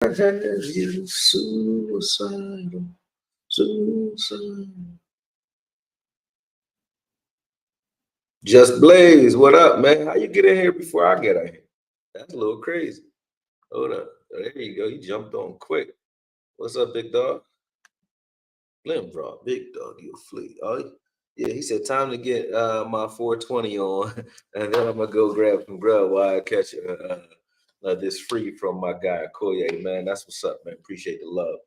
Has you suicidal, suicidal. Just Blaze, what up, man? How you get in here before I get in here? That's a little crazy. Hold up. There you go. You jumped on quick. What's up, big dog? Slim drop, big dog, you a flea. Oh, yeah, he said time to get my 420 on, and then I'm gonna go grab some grub while I catch this free from my guy AKOYE, man. That's what's up, man. Appreciate the love.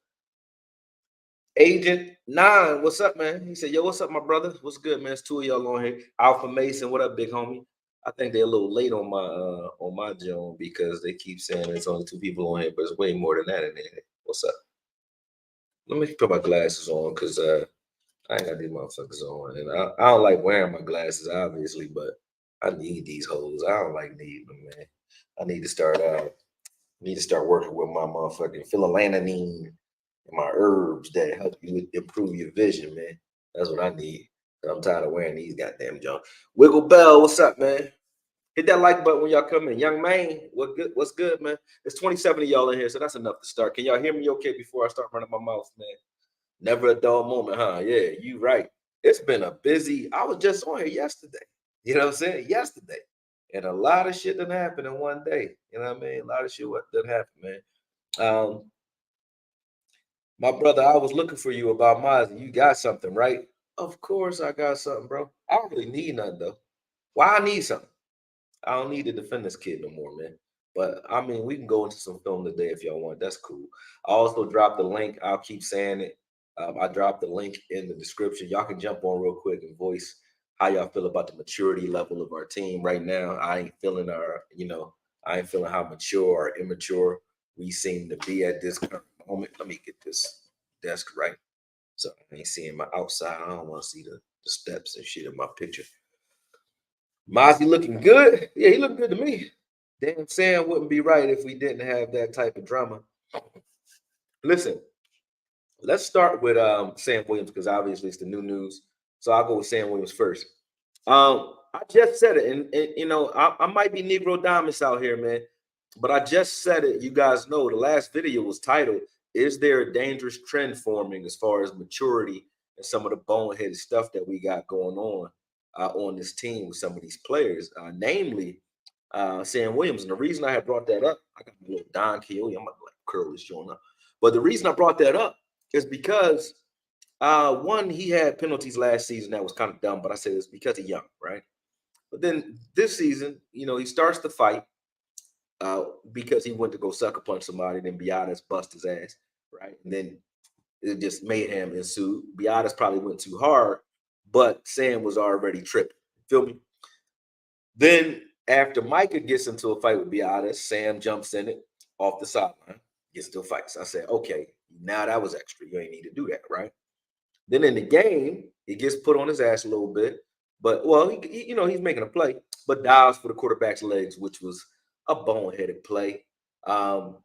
Agent Nine, what's up, man? He said, "Yo, what's up, my brother? What's good, man? It's two of y'all on here. Alpha Mason, what up, big homie? I think they're a little late on my joint because they keep saying there's only two people on here, but it's way more than that in there. What's up? Let me put my glasses on because I ain't got these motherfuckers on, and I don't like wearing my glasses, obviously, but I need these hoes. I don't like needing them, man. I need to start working with my motherfucking phenylalanine and my herbs that help you improve your vision, man. That's what I need. I'm tired of wearing these goddamn junk. Wiggle Bell, what's up, man? Hit that like button when y'all come in. Young man, what good? What's good, man? There's 27 of y'all in here, so that's enough to start. Can y'all hear me okay before I start running my mouth, man? Never a dull moment, huh? Yeah, you right. It's been a busy. I was just on here yesterday. You know what I'm saying? Yesterday. And a lot of shit didn't happen in one day. You know what I mean? A lot of shit what didn't happen, man. My brother, I was looking for you about Mazi. You got something, right? Of course I got something, bro. I don't really need nothing though. Why I need something? I don't need to defend this kid no more, man. But I mean, we can go into some film today if y'all want. That's cool. I also dropped the link. I'll keep saying it. I dropped the link in the description. Y'all can jump on real quick and voice how y'all feel about the maturity level of our team right now. I ain't feeling how mature or immature we seem to be at this current moment. Let me get this desk right. So I ain't seeing my outside. I don't want to see the steps and shit in my picture. Mozzie looking good. Yeah, he looked good to me. Damn, Sam wouldn't be right if we didn't have that type of drama. Listen, let's start with Sam Williams because obviously it's the new news. So I'll go with Sam Williams first. I just said it, and I might be Negro Diamonds out here, man, but I just said it. You guys know the last video was titled "Is there a dangerous trend forming as far as maturity and some of the boneheaded stuff that we got going on this team with some of these players, namely Sam Williams?" And the reason I had brought that up, I got a little Don Quixote. I'm gonna like curl this joint up, but the reason I brought that up is because one, he had penalties last season that was kind of dumb, but I said it's because he's young, right? But then this season, he starts the fight because he went to go sucker punch somebody, then Biadasz bust his ass, right? And then it just mayhem ensued. Biadasz probably went too hard, but Sam was already tripping. Feel me? Then after Micah gets into a fight with Biadasz, Sam jumps in it off the sideline, gets into a fight. So I said, okay, now that was extra. You ain't need to do that, right? Then in the game, he gets put on his ass a little bit, but well, he's making a play, but dives for the quarterback's legs, which was a boneheaded play. Um,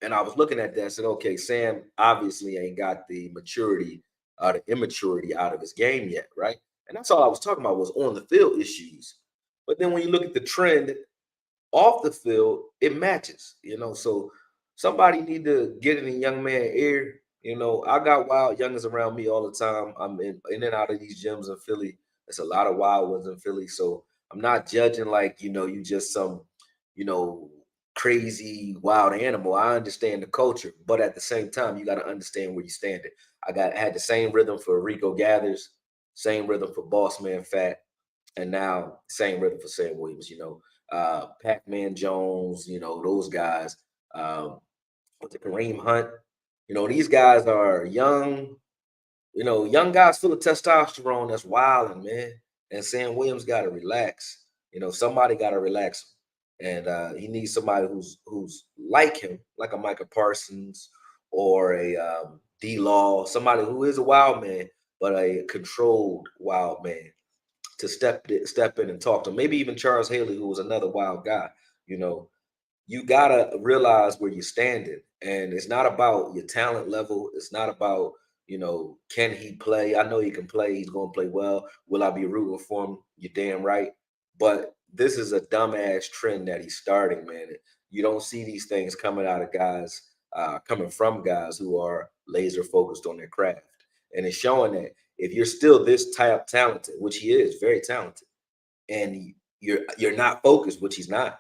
and I was looking at that and said, okay, Sam obviously ain't got the maturity or the immaturity out of his game yet, right? And that's all I was talking about was on the field issues. But then when you look at the trend off the field, it matches, So somebody need to get in a young man ear. I got wild youngers around me all the time. I'm in and out of these gyms in Philly. There's a lot of wild ones in Philly. So I'm not judging like, you just some, you know, crazy wild animal. I understand the culture, but at the same time, you got to understand where you stand it. I had the same rhythm for Rico Gathers, same rhythm for Boss Man Fat, and now same rhythm for Sam Williams, Pac-Man Jones, those guys, with the Kareem Hunt. These guys are young, young guys full of testosterone that's wilding, man. And Sam Williams got to relax. Somebody got to relax him. And he needs somebody who's like him, like a Micah Parsons or a D Law, somebody who is a wild man, but a controlled wild man to step in and talk to him. Maybe even Charles Haley, who was another wild guy. You know, you gotta realize where you're standing, and it's not about your talent level. It's not about can he play? I know he can play. He's gonna play well. Will I be rooting for him? You're damn right. But this is a dumbass trend that he's starting, man. You don't see these things coming out of guys coming from guys who are laser focused on their craft. And it's showing that if you're still this talented, which he is very talented, and you're not focused, which he's not,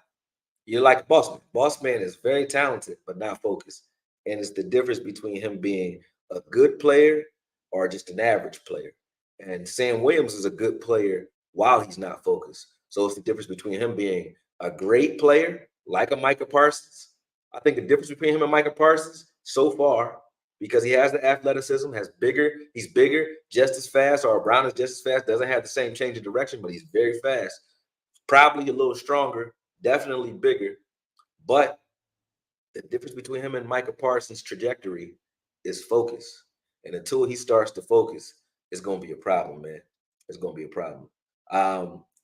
you're like Boss Man. Boss Man is very talented, but not focused. And it's the difference between him being a good player or just an average player. And Sam Williams is a good player while he's not focused. So it's the difference between him being a great player, like a Micah Parsons. I think the difference between him and Micah Parsons so far, because he has the athleticism, he's bigger, just as fast, or Brown is just as fast, doesn't have the same change of direction, but he's very fast, probably a little stronger, definitely bigger. But the difference between him and Micah Parsons' trajectory is focus. And until he starts to focus, it's going to be a problem, man. It's going to be a problem.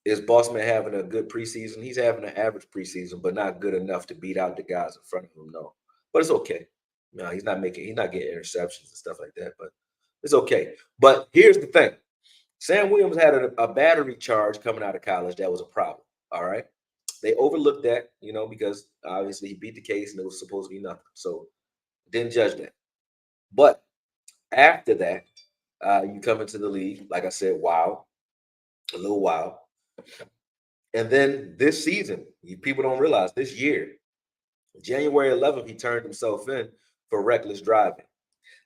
Is Bossman having a good preseason? He's having an average preseason, but not good enough to beat out the guys in front of him. No, but it's okay. No, he's not getting interceptions and stuff like that, but it's okay. But here's the thing: Sam Williams had a battery charge coming out of college that was a problem. All right, they overlooked that, because obviously he beat the case and it was supposed to be nothing. So didn't judge that. But after that, you come into the league, like I said, a little wild. And then this season, people don't realize this year, January 11th, he turned himself in for reckless driving.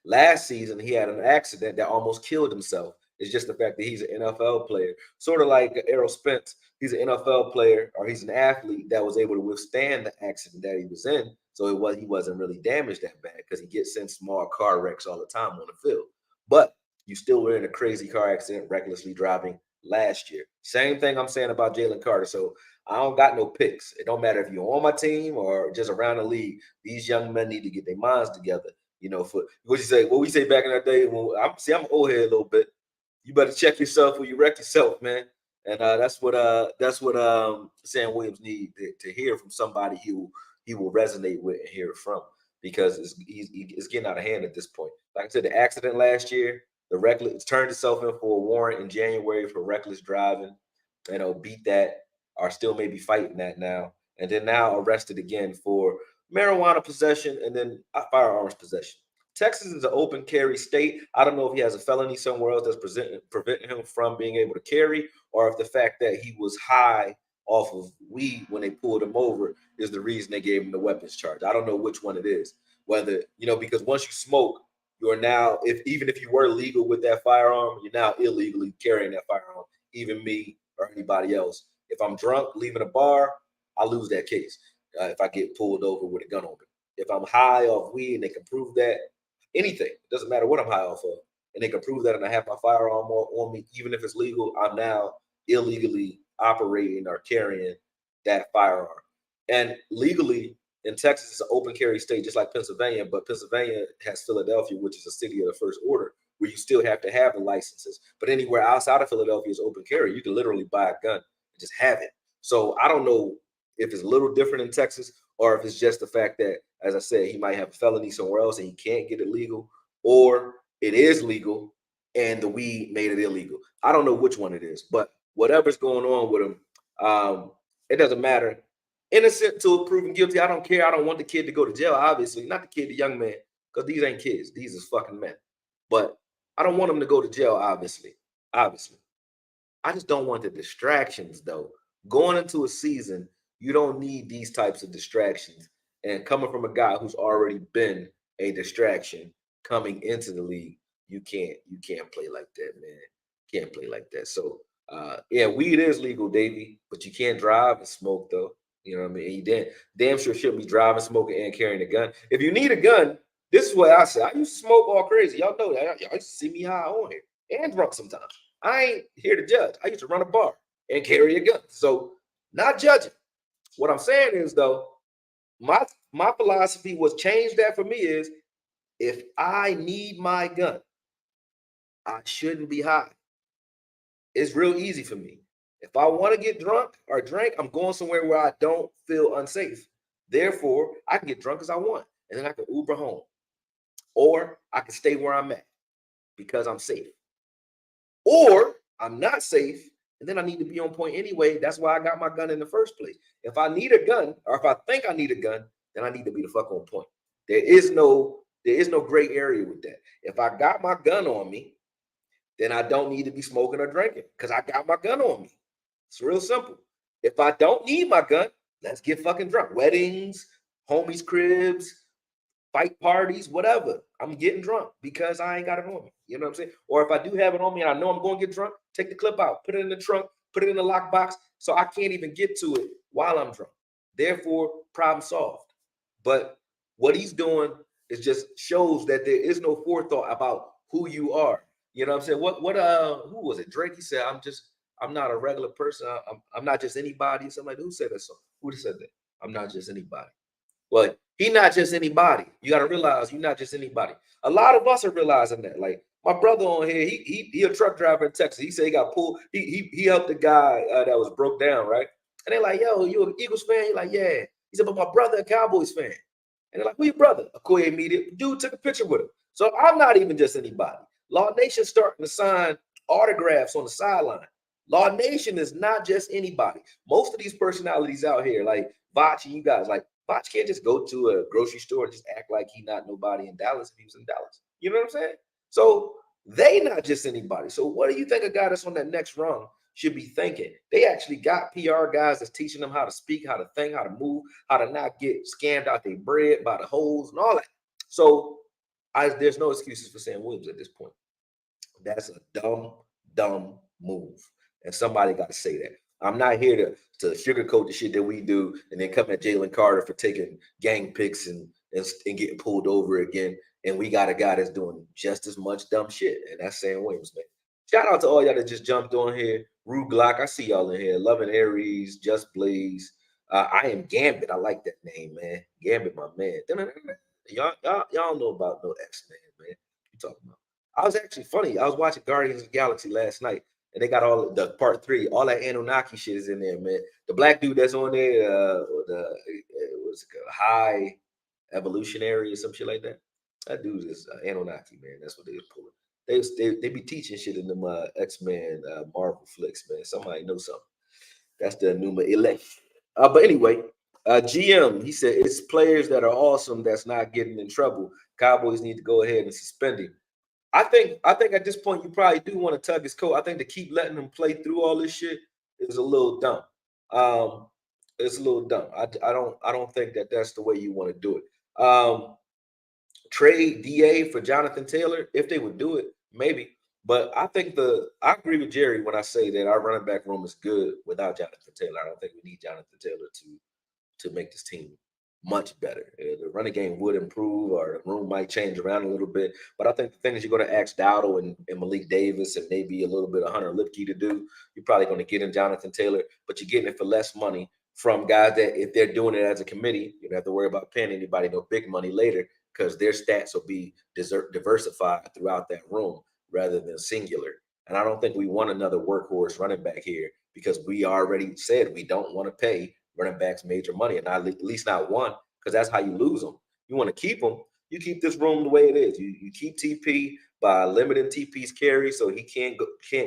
Last season, he had an accident that almost killed himself. It's just the fact that he's an NFL player, sort of like Errol Spence. He's an NFL player, or he's an athlete that was able to withstand the accident that he was in. So he wasn't really damaged that bad, because he gets in small car wrecks all the time on the field. But you still were in a crazy car accident, recklessly driving last year. Same thing I'm saying about Jalen Carter. So I don't got no picks. It don't matter if you're on my team or just around the league. These young men need to get their minds together. For what you say, what we say back in that day. I'm an old head a little bit. You better check yourself when you wreck yourself, man. And that's what Sam Williams need to hear from somebody he will resonate with and hear it from, because it's getting out of hand at this point. Like I said, the accident last year, it's turned itself in for a warrant in January for reckless driving. Beat that, or still maybe fighting that now, and then now arrested again for marijuana possession and then firearms possession. Texas is an open carry state. I don't know if he has a felony somewhere else that's preventing him from being able to carry, or if the fact that he was high off of weed when they pulled him over is the reason they gave him the weapons charge. I don't know which one it is. Whether, because once you smoke, you're now, even if you were legal with that firearm, you're now illegally carrying that firearm. Even me or anybody else. If I'm drunk leaving a bar, I lose that case. If I get pulled over with a gun on me. If I'm high off weed and they can prove that, anything, it doesn't matter what I'm high off of, and they can prove that and I have my firearm on me, even if it's legal, I'm now illegally operating or carrying that firearm. And legally in Texas, it's an open carry state, just like Pennsylvania, but Pennsylvania has Philadelphia, which is a city of the first order, where you still have to have the licenses. But anywhere outside of Philadelphia is open carry. You can literally buy a gun and just have it. So I don't know if it's a little different in Texas, or if it's just the fact that, as I said, he might have a felony somewhere else and he can't get it legal, or it is legal and the weed made it illegal. I don't know which one it is, but whatever's going on with him, it doesn't matter. Innocent till proven guilty. I don't care. I don't want the kid to go to jail, obviously. Not the kid, the young man, because these ain't kids. These is fucking men. But I don't want him to go to jail, obviously. Obviously. I just don't want the distractions, though. Going into a season, you don't need these types of distractions. And coming from a guy who's already been a distraction coming into the league, you can't play like that, man. Can't play like that. So yeah, weed is legal, Davey, but you can't drive and smoke, though. You know what I mean? You damn sure shouldn't be driving, smoking, and carrying a gun. If you need a gun, this is what I say. I used to smoke all crazy. Y'all know that. Y'all used to see me high on here and drunk sometimes. I ain't here to judge. I used to run a bar and carry a gun. So not judging. What I'm saying is, though, my philosophy was changed that for me is, if I need my gun, I shouldn't be high. It's real easy for me. If I want to get drunk or drink, I'm going somewhere where I don't feel unsafe. Therefore, I can get drunk as I want, and then I can Uber home. Or I can stay where I'm at because I'm safe. Or I'm not safe, and then I need to be on point anyway. That's why I got my gun in the first place. If I need a gun, or if I think I need a gun, then I need to be the fuck on point. There is no gray area with that. If I got my gun on me, then I don't need to be smoking or drinking because I got my gun on me. It's real simple. If I don't need my gun, let's get fucking drunk. Weddings, homies' cribs, fight parties, whatever. I'm getting drunk because I ain't got it on me. You know what I'm saying? Or if I do have it on me and I know I'm going to get drunk, take the clip out, put it in the trunk, put it in the lockbox so I can't even get to it while I'm drunk. Therefore, problem solved. But what he's doing is just shows that there is no forethought about who you are. You know what I'm saying? Who was it? Drake, he said, I'm not a regular person. I'm not just anybody. Something like that. Who said that song? Who said that? I'm not just anybody. Well, he's not just anybody. You got to realize you're not just anybody. A lot of us are realizing that. Like my brother on here, he a truck driver in Texas. He said he got pulled. He helped the guy that was broke down, right? And they're like, "Yo, you an Eagles fan?" He's like, "Yeah." He said, "But my brother a Cowboys fan." And they're like, "Who your brother?" AKOYE Media. Dude took a picture with him. So I'm not even just anybody. Law Nation starting to sign autographs on the sideline. Law Nation is not just anybody. Most of these personalities out here, like Vach and you guys, like Vach can't just go to a grocery store and just act like he not nobody in Dallas if he was in Dallas. You know what I'm saying? So they not just anybody. So what do you think a guy that's on that next rung should be thinking? They actually got PR guys that's teaching them how to speak, how to think, how to move, how to not get scammed out their bread by the hoes and all that. So there's no excuses for Sam Williams at this point. That's a dumb move. And somebody got to say that. I'm not here to sugarcoat the shit that we do and then come at Jalen Carter for taking gang pics and getting pulled over again. And we got a guy that's doing just as much dumb shit. And that's Sam Williams, man. Shout out to all y'all that just jumped on here. Rue Glock, I see y'all in here. Loving Aries, Just Blaze. I am Gambit. I like that name, man. Gambit, my man. Y'all know about no X-Man, man. You talking about? I was actually funny. I was watching Guardians of the Galaxy last night, and they got all the part 3, all that Anunnaki shit is in there, man. The black dude that's on there, what's it called? High Evolutionary or some shit like that. That dude is Anunnaki, man. That's what they was pulling. They be teaching shit in them X-Men Marvel flicks, man. Somebody know something. That's the Numa elect. But anyway, GM, he said it's players that are awesome that's not getting in trouble. Cowboys need to go ahead and suspend him. I think at this point you probably do want to tug his coat. I think to keep letting him play through all this shit is a little dumb. It's a little dumb. I don't think that that's the way you want to do it. Trade DA for Jonathan Taylor if they would do it, maybe. But I agree with Jerry when I say that our running back room is good without Jonathan Taylor. I don't think we need Jonathan Taylor to make this team much better. The running game would improve, or the room might change around a little bit. But I think the thing is, you're going to ask Dowdle and Malik Davis and maybe a little bit of Hunter Lipke to do. You're probably going to get in Jonathan Taylor, but you're getting it for less money from guys that, if they're doing it as a committee, you don't have to worry about paying anybody no big money later because their stats will be diversified throughout that room rather than singular. And I don't think we want another workhorse running back here because we already said we don't want to pay running backs major money, and not, at least not one, because that's how you lose them. You want to keep them. You keep this room the way it is. You keep TP by limiting TP's carry so he can't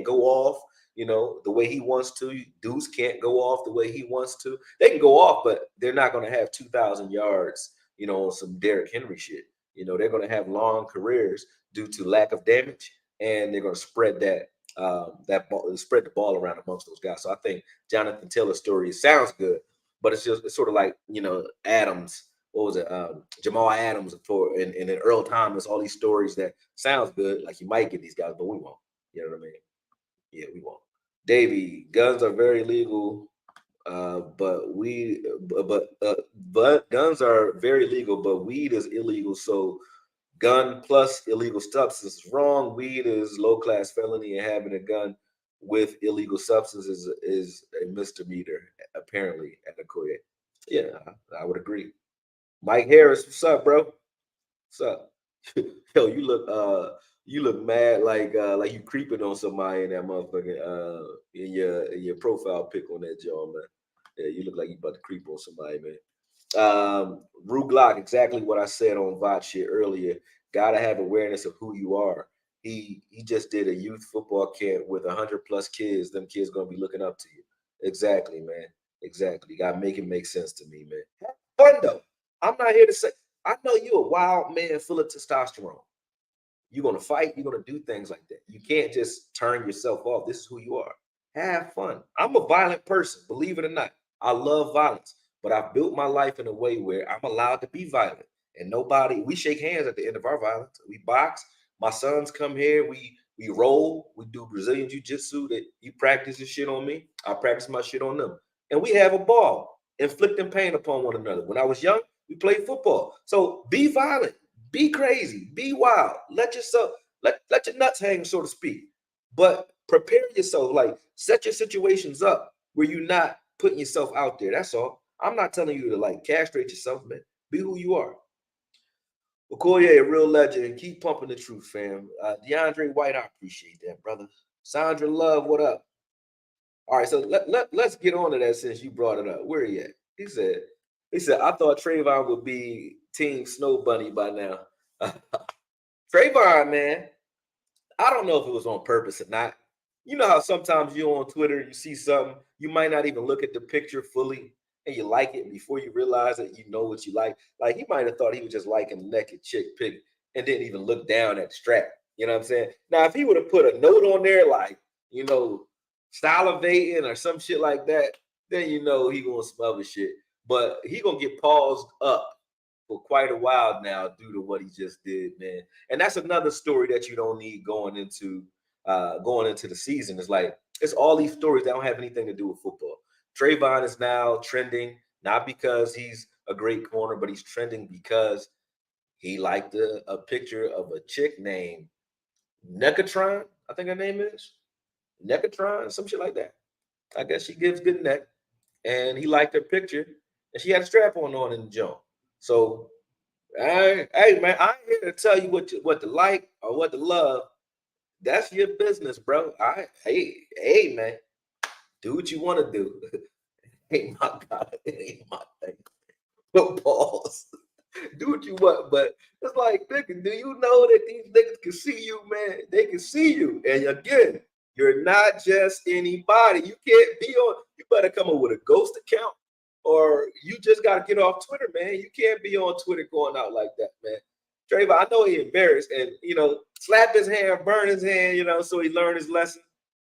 go off, the way he wants to. Deuce can't go off the way he wants to. They can go off, but they're not going to have 2,000 yards, on some Derrick Henry shit. They're going to have long careers due to lack of damage, and they're going to spread spread the ball around amongst those guys. So I think Jonathan Taylor's story sounds good, but it's sort of like Adams. What was it? Jamal Adams and then Earl Thomas. All these stories that sounds good, like you might get these guys, but we won't. You know what I mean? Yeah, we won't. Davey, guns are very legal, but guns are very legal, but weed is illegal. So gun plus illegal substance is wrong. Weed is low class felony, and having a gun with illegal substances is a misdemeanor, apparently, at AKOYE. Yeah, I would agree. Mike Harris, what's up, bro? What's up? Yo, you look mad like you creeping on somebody in that motherfucking in your profile pic on that joint, man. Yeah, you look like you about to creep on somebody, man. Rue Glock, exactly what I said on Vot shit earlier. Gotta have awareness of who you are. He just did a youth football camp with 100+ kids. Them kids gonna be looking up to you. Exactly, man. Exactly. You gotta make it make sense to me, man. Have fun though. I'm not here to say I know you're a wild man full of testosterone. You're gonna fight, you're gonna do things like that. You can't just turn yourself off. This is who you are. Have fun. I'm a violent person, believe it or not. I love violence, but I've built my life in a way where I'm allowed to be violent. And nobody, we shake hands at the end of our violence. We box. My sons come here, we roll, we do Brazilian jiu-jitsu that he practices shit on me. I practice my shit on them. And we have a ball, inflicting pain upon one another. When I was young, we played football. So be violent, be crazy, be wild. Let yourself let your nuts hang, so to speak. But prepare yourself, like set your situations up where you're not putting yourself out there. That's all. I'm not telling you to like castrate yourself, man. Be who you are. Okoye, a real legend. Keep pumping the truth, fam. DeAndre White, I appreciate that, brother. Sandra Love, what up? All right, so let's get on to that since you brought it up. Where he at? He said, I thought Trayvon would be Team Snow Bunny by now. Trayvon, man, I don't know if it was on purpose or not. You know how sometimes you're on Twitter, you see something, you might not even look at the picture fully, and you like it before you realize that you know what you like. Like he might have thought he was just liking naked chick pic and didn't even look down at the strap. You know what I'm saying? Now, if he would have put a note on there like, you know, salivating or some shit like that, then you know he gonna smell the shit. But he gonna get paused up for quite a while now due to what he just did, man. And that's another story that you don't need going into the season. It's like it's all these stories that don't have anything to do with football. Trayvon is now trending not because he's a great corner, but he's trending because he liked a picture of a chick named Necatron. I think her name is Necatron, some shit like that. I guess she gives good neck, and he liked her picture, and she had a strap on in the joint. So hey man, I ain't here to tell you what to like or what to love. That's your business, bro. Hey man, do what you want to do. Ain't my God, it ain't my thing. But pause. Do what you want, but it's like, nigga, do you know that these niggas can see you, man? They can see you, and again, you're not just anybody. You can't be on. You better come up with a ghost account, or you just got to get off Twitter, man. You can't be on Twitter going out like that, man. Trayvon, I know he embarrassed, and slap his hand, burn his hand, so he learned his lesson.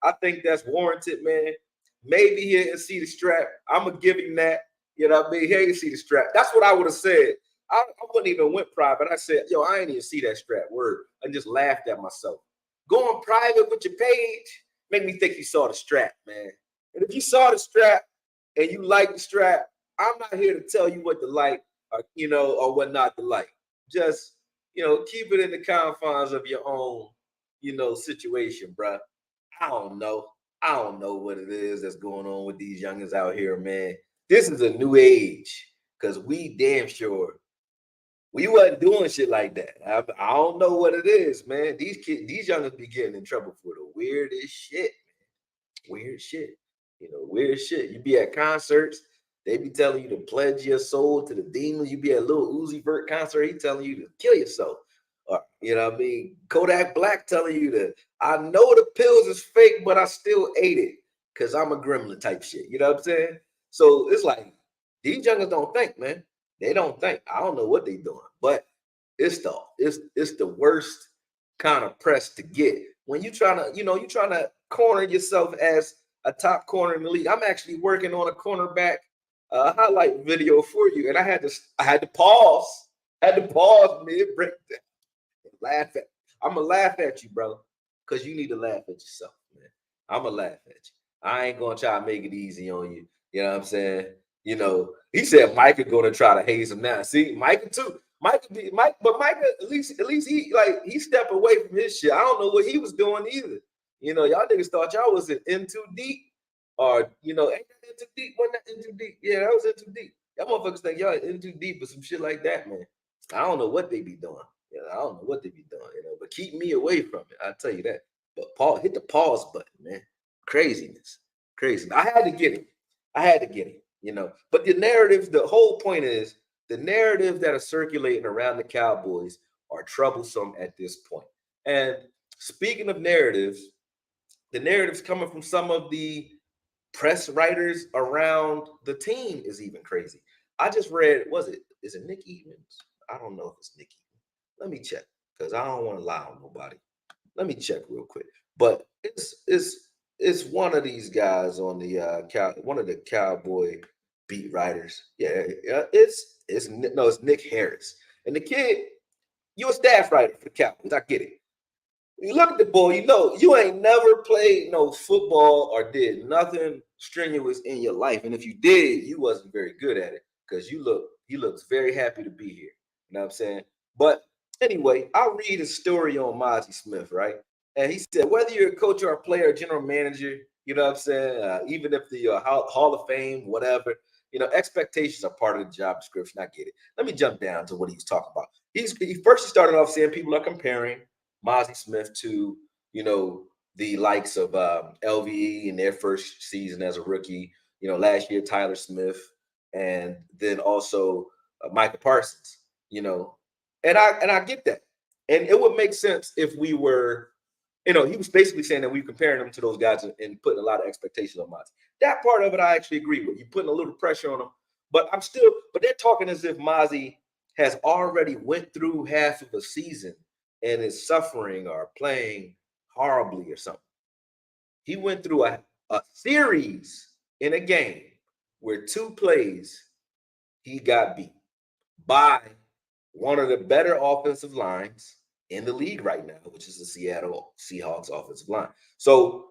I think that's warranted, man. Maybe he didn't see the strap. I'm gonna give him that. You know what I mean? He didn't see the strap. That's what I would have said. I wouldn't even went private. I said, yo, I ain't even see that strap word. I just laughed at myself. Going private with your page make me think you saw the strap, man. And if you saw the strap and you like the strap, I'm not here to tell you what to like or what not to like. Just, keep it in the confines of your own, situation, bruh. I don't know. I don't know what it is that's going on with these youngins out here, man. This is a new age because we damn sure we wasn't doing shit like that. I don't know what it is, man. These youngins be getting in trouble for the weirdest shit. Weird shit. Weird shit. You be at concerts, they be telling you to pledge your soul to the demons. You be at a little Uzi Vert concert, he telling you to kill yourself. Or, what I mean? Kodak Black telling you to, I know the pills is fake, but I still ate it because I'm a gremlin type shit. You know what I'm saying? So it's like, these youngers don't think, man. They don't think. I don't know what they doing, but it's the worst kind of press to get when you trying to corner yourself as a top corner in the league. I'm actually working on a cornerback highlight video for you, and I had to pause mid breakdown. Laugh at. I'm gonna laugh at you, bro, because you need to laugh at yourself, man. I'm gonna laugh at you. I ain't gonna try to make it easy on you. You know what I'm saying? He said Micah gonna try to haze him now. See, Micah too. But Micah at least he stepped away from his shit. I don't know what he was doing either. Y'all niggas thought y'all was in too deep, or ain't that in too deep? Wasn't that in too deep? Yeah, that was in too deep. Y'all motherfuckers think y'all in too deep or some shit like that, man. I don't know what they be doing. I don't know what they be doing, but keep me away from it. I'll tell you that. But hit the pause button, man. Craziness. Crazy. I had to get it. But the whole point is the narratives that are circulating around the Cowboys are troublesome at this point. And speaking of narratives, the narratives coming from some of the press writers around the team is even crazy. I just read, is it Nick Eatman? I don't know if it's Nick Eaton. Let me check because I don't want to lie on nobody. Let me check real quick. But it's one of these guys on the one of the Cowboy beat writers. Yeah, yeah, it's Nick Harris. And the kid, you're a staff writer for the Cowboys. I get it. You look at the boy, you know you ain't never played no football or did nothing strenuous in your life. And if you did, you wasn't very good at it because he looks very happy to be here. You know what I'm saying? But anyway, I'll read a story on Mazi Smith, right? And he said, whether you're a coach or a player or general manager, you know what I'm saying? Even if the Hall of Fame, whatever, expectations are part of the job description. I get it. Let me jump down to what he was talking about. He started off saying people are comparing Mazi Smith to, the likes of LVE in their first season as a rookie, last year, Tyler Smith, and then also Micah Parsons, and I get that. And it would make sense if we were, he was basically saying that we comparing them to those guys and putting a lot of expectations on Mazi. That part of it I actually agree with. You're putting a little pressure on them, but they're talking as if Mazi has already went through half of a season and is suffering or playing horribly or something. He went through a series in a game where 2 plays he got beat by one of the better offensive lines in the league right now, which is the Seattle Seahawks offensive line. So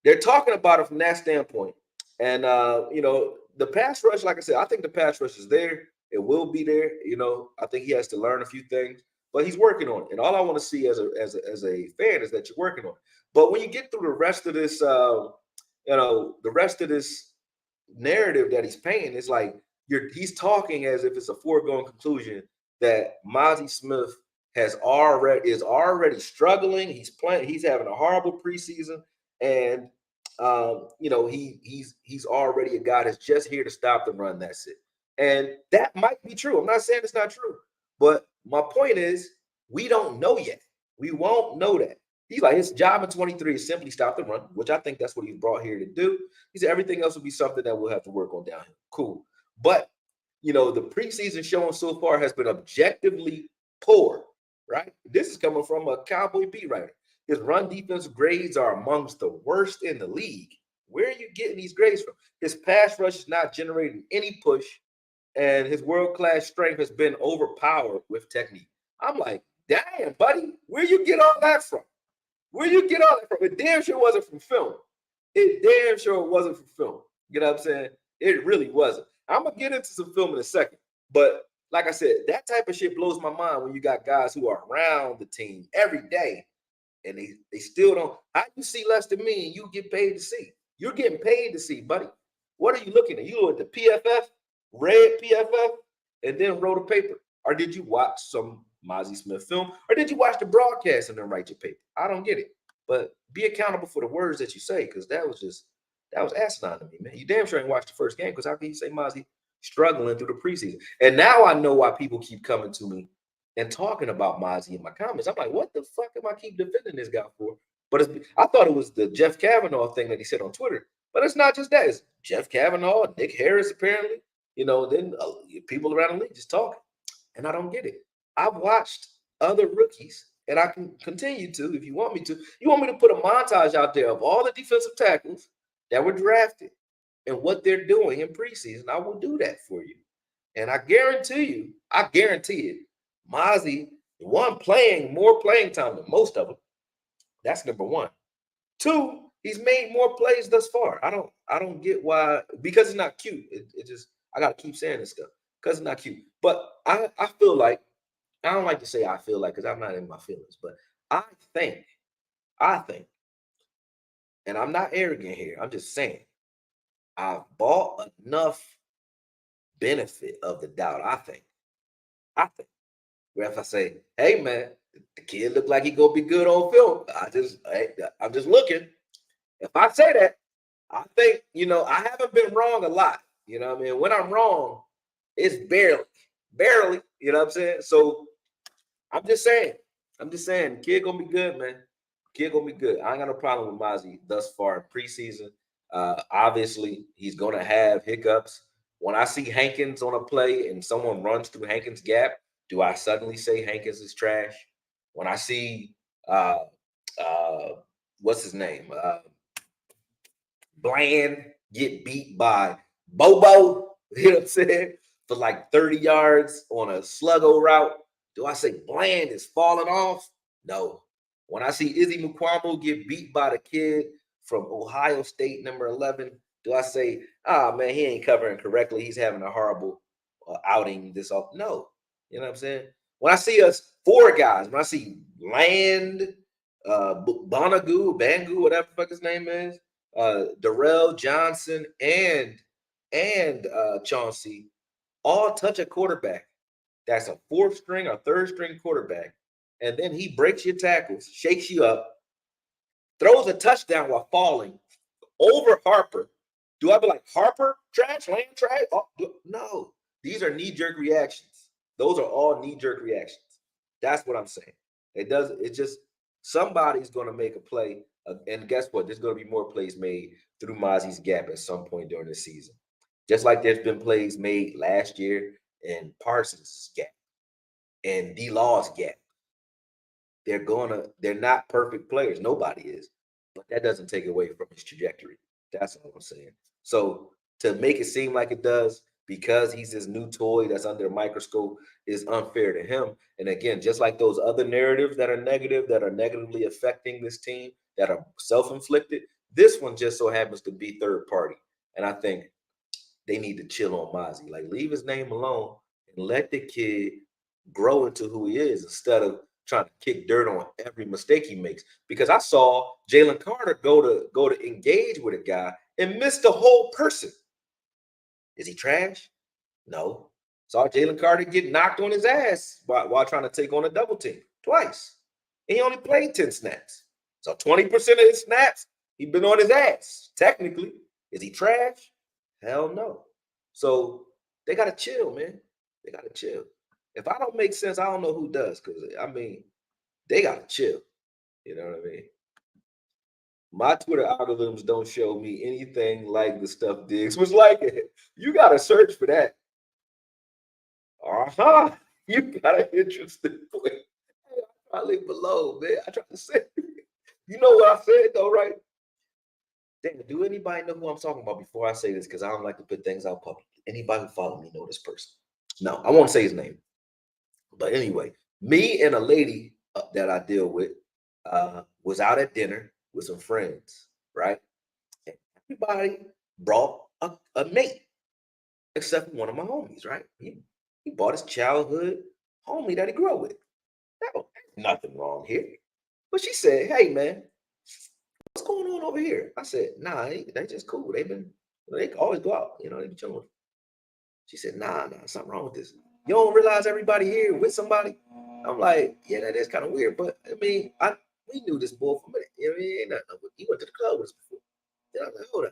they're talking about it from that standpoint. And, the pass rush, like I said, I think the pass rush is there. It will be there. I think he has to learn a few things, but he's working on it. And all I want to see as a fan is that you're working on it. But when you get through the rest of this, narrative that he's painting, it's like he's talking as if it's a foregone conclusion that Mazi Smith is already struggling. He's having a horrible preseason, and he's already a guy that's just here to stop the run. That's it. And that might be true. I'm not saying it's not true, but my point is we don't know yet. We won't know that. He's like, his job in 23 is simply stop the run, which I think that's what he's brought here to do. He said everything else will be something that we'll have to work on down here. Cool. But, the preseason showing so far has been objectively poor, right? This is coming from a Cowboy beat writer. His run defense grades are amongst the worst in the league. Where are you getting these grades from? His pass rush is not generating any push, and his world-class strength has been overpowered with technique. I'm like, damn, buddy, where you get all that from? Where you get all that from? It damn sure wasn't from film. It damn sure wasn't from film. You know what I'm saying? It really wasn't. I'm going to get into some film in a second. But like I said, that type of shit blows my mind when you got guys who are around the team every day and they still don't. How you see less than me and you get paid to see? You're getting paid to see, buddy. What are you looking at? You look at the PFF, read PFF, and then wrote a paper. Or did you watch some Mazi Smith film? Or did you watch the broadcast and then write your paper? I don't get it. But be accountable for the words that you say, because that was asinine to me, man. You damn sure ain't watched the first game, because how can you say Mazi struggling through the preseason? And now I know why people keep coming to me and talking about Mazi in my comments. I'm like, what the fuck am I keep defending this guy for? But I thought it was the Jeff Kavanaugh thing that he said on Twitter. But it's not just that. It's Jeff Kavanaugh, Nick Harris, apparently. Then people around the league just talking. And I don't get it. I've watched other rookies, and I can continue to, if you want me to. You want me to put a montage out there of all the defensive tackles that were drafted and what they're doing in preseason. I will do that for you. And I guarantee it, Mazi, playing more playing time than most of them. That's number one. Two, he's made more plays thus far. I don't get why, because it's not cute. It just, I gotta keep saying this stuff because it's not cute. But I feel like, I don't like to say I feel like, because I'm not in my feelings, but I think, and I'm not arrogant here, I'm just saying, I've bought enough benefit of the doubt. I think, where if I say, hey man, the kid look like he gonna be good on film, I'm just looking. If I say that, I think, I haven't been wrong a lot. You know what I mean? When I'm wrong, it's barely, you know what I'm saying? So I'm just saying, the kid gonna be good, man. Kid gonna be good. I ain't got no problem with Mazi thus far in preseason. Obviously, he's gonna have hiccups. When I see Hankins on a play and someone runs through Hankins' gap, Do I suddenly say Hankins is trash? When I see uh uh what's his name? Bland get beat by Bobo, you know what I'm saying? For like 30 yards on a sluggo route. Do I say Bland is falling off? No. When I see Izzy Mukwamo get beat by the kid from Ohio State, number 11, do I say, ah, man, he ain't covering correctly. He's having a horrible outing this off? No. You know what I'm saying? When I see us four guys, when I see Land, Bangu, whatever the fuck his name is, Darrell Johnson and Chauncey all touch a quarterback. That's a fourth string or third string quarterback, and then he breaks your tackles, shakes you up, throws a touchdown while falling over Harper. Do I be like Harper trash, Land trash? Oh, no, these are knee jerk reactions. Those are all knee jerk reactions. That's what I'm saying. It does. It's just somebody's going to make a play, and guess what? There's going to be more plays made through Mozzie's gap at some point during the season. Just like there's been plays made last year in Parsons' gap and D Law's gap. They're not perfect players. Nobody is, but that doesn't take away from his trajectory. That's all I'm saying. So to make it seem like it does because he's this new toy that's under a microscope is unfair to him. And again, just like those other narratives that are negative, that are negatively affecting this team, that are self-inflicted, this one just so happens to be third party. And I think they need to chill on Mozzie. Like leave his name alone and let the kid grow into who he is instead of trying to kick dirt on every mistake he makes. Because I saw Jalen Carter go to engage with a guy and miss the whole person. Is he trash? No. Saw Jalen Carter get knocked on his ass while trying to take on a double team twice. And he only played 10 snaps. So 20% of his snaps, he been on his ass. Technically. Is he trash? Hell no. So they gotta chill, man. They gotta chill. If I don't make sense, I don't know who does. Cause I mean, they gotta chill. You know what I mean? My Twitter algorithms don't show me anything like the stuff Diggs was like. You gotta search for that. Uh-huh. You got an interesting point. Hey, I link below, man. I try to say. You know what I said though, right? Damn, do anybody know who I'm talking about before I say this? Because I don't like to put things out publicly. Anybody who follow me know this person. No, I won't say his name. But anyway, me and a lady that I deal with was out at dinner with some friends, right? And everybody brought a mate, except for one of my homies, right? He bought his childhood homie that he grew up with. No, nothing wrong here. But she said, "Hey, man, what's going on over here?" I said, "Nah, they just cool. They always go out. You know, they be chilling." She said, nah, something wrong with this. You don't realize everybody here with somebody? I'm like, yeah, that is kind of weird. But I mean, we knew this boy for a minute. You know, he ain't nothing. He went to the club with us before. Then I'm like, hold on.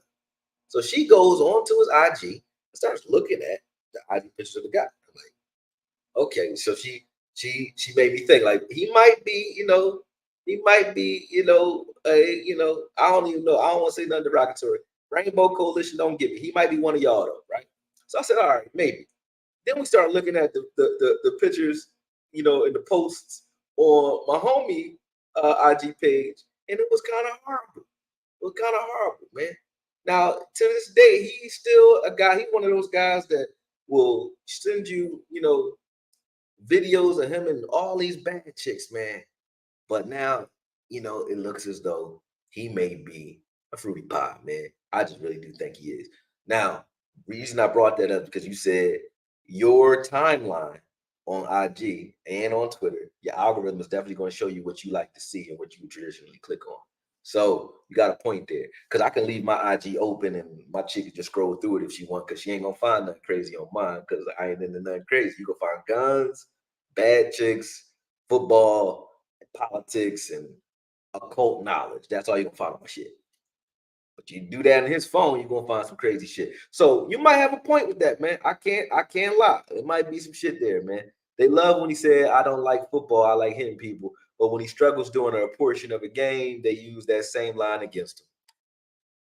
So she goes on to his IG and starts looking at the IG pictures of the guy. I'm like, okay. So she made me think like he might be, he might be, I don't even know. I don't want to say nothing derogatory. Rainbow Coalition don't get me. He might be one of y'all though, right? So I said, all right, maybe. Then we started looking at the pictures, in the posts on my homie IG page, and it was kind of horrible. It was kind of horrible, man. Now, to this day, he's still a guy. He's one of those guys that will send you, videos of him and all these bad chicks, man. But now, it looks as though he may be a fruity pie, man. I just really do think he is. Now, reason I brought that up because you said your timeline on IG and on Twitter, your algorithm is definitely going to show you what you like to see and what you traditionally click on. So you got a point there. Because I can leave my IG open and my chick can just scroll through it if she want, because she ain't gonna find nothing crazy on mine, because I ain't into nothing crazy. You gonna find guns, bad chicks, football, politics, and occult knowledge. That's all you gonna find on my shit. But you do that on his phone, you're gonna find some crazy shit. So you might have a point with that, man. I can't lie. It might be some shit there, man. They love when he said, I don't like football, I like hitting people. But when he struggles during a portion of a game, they use that same line against him.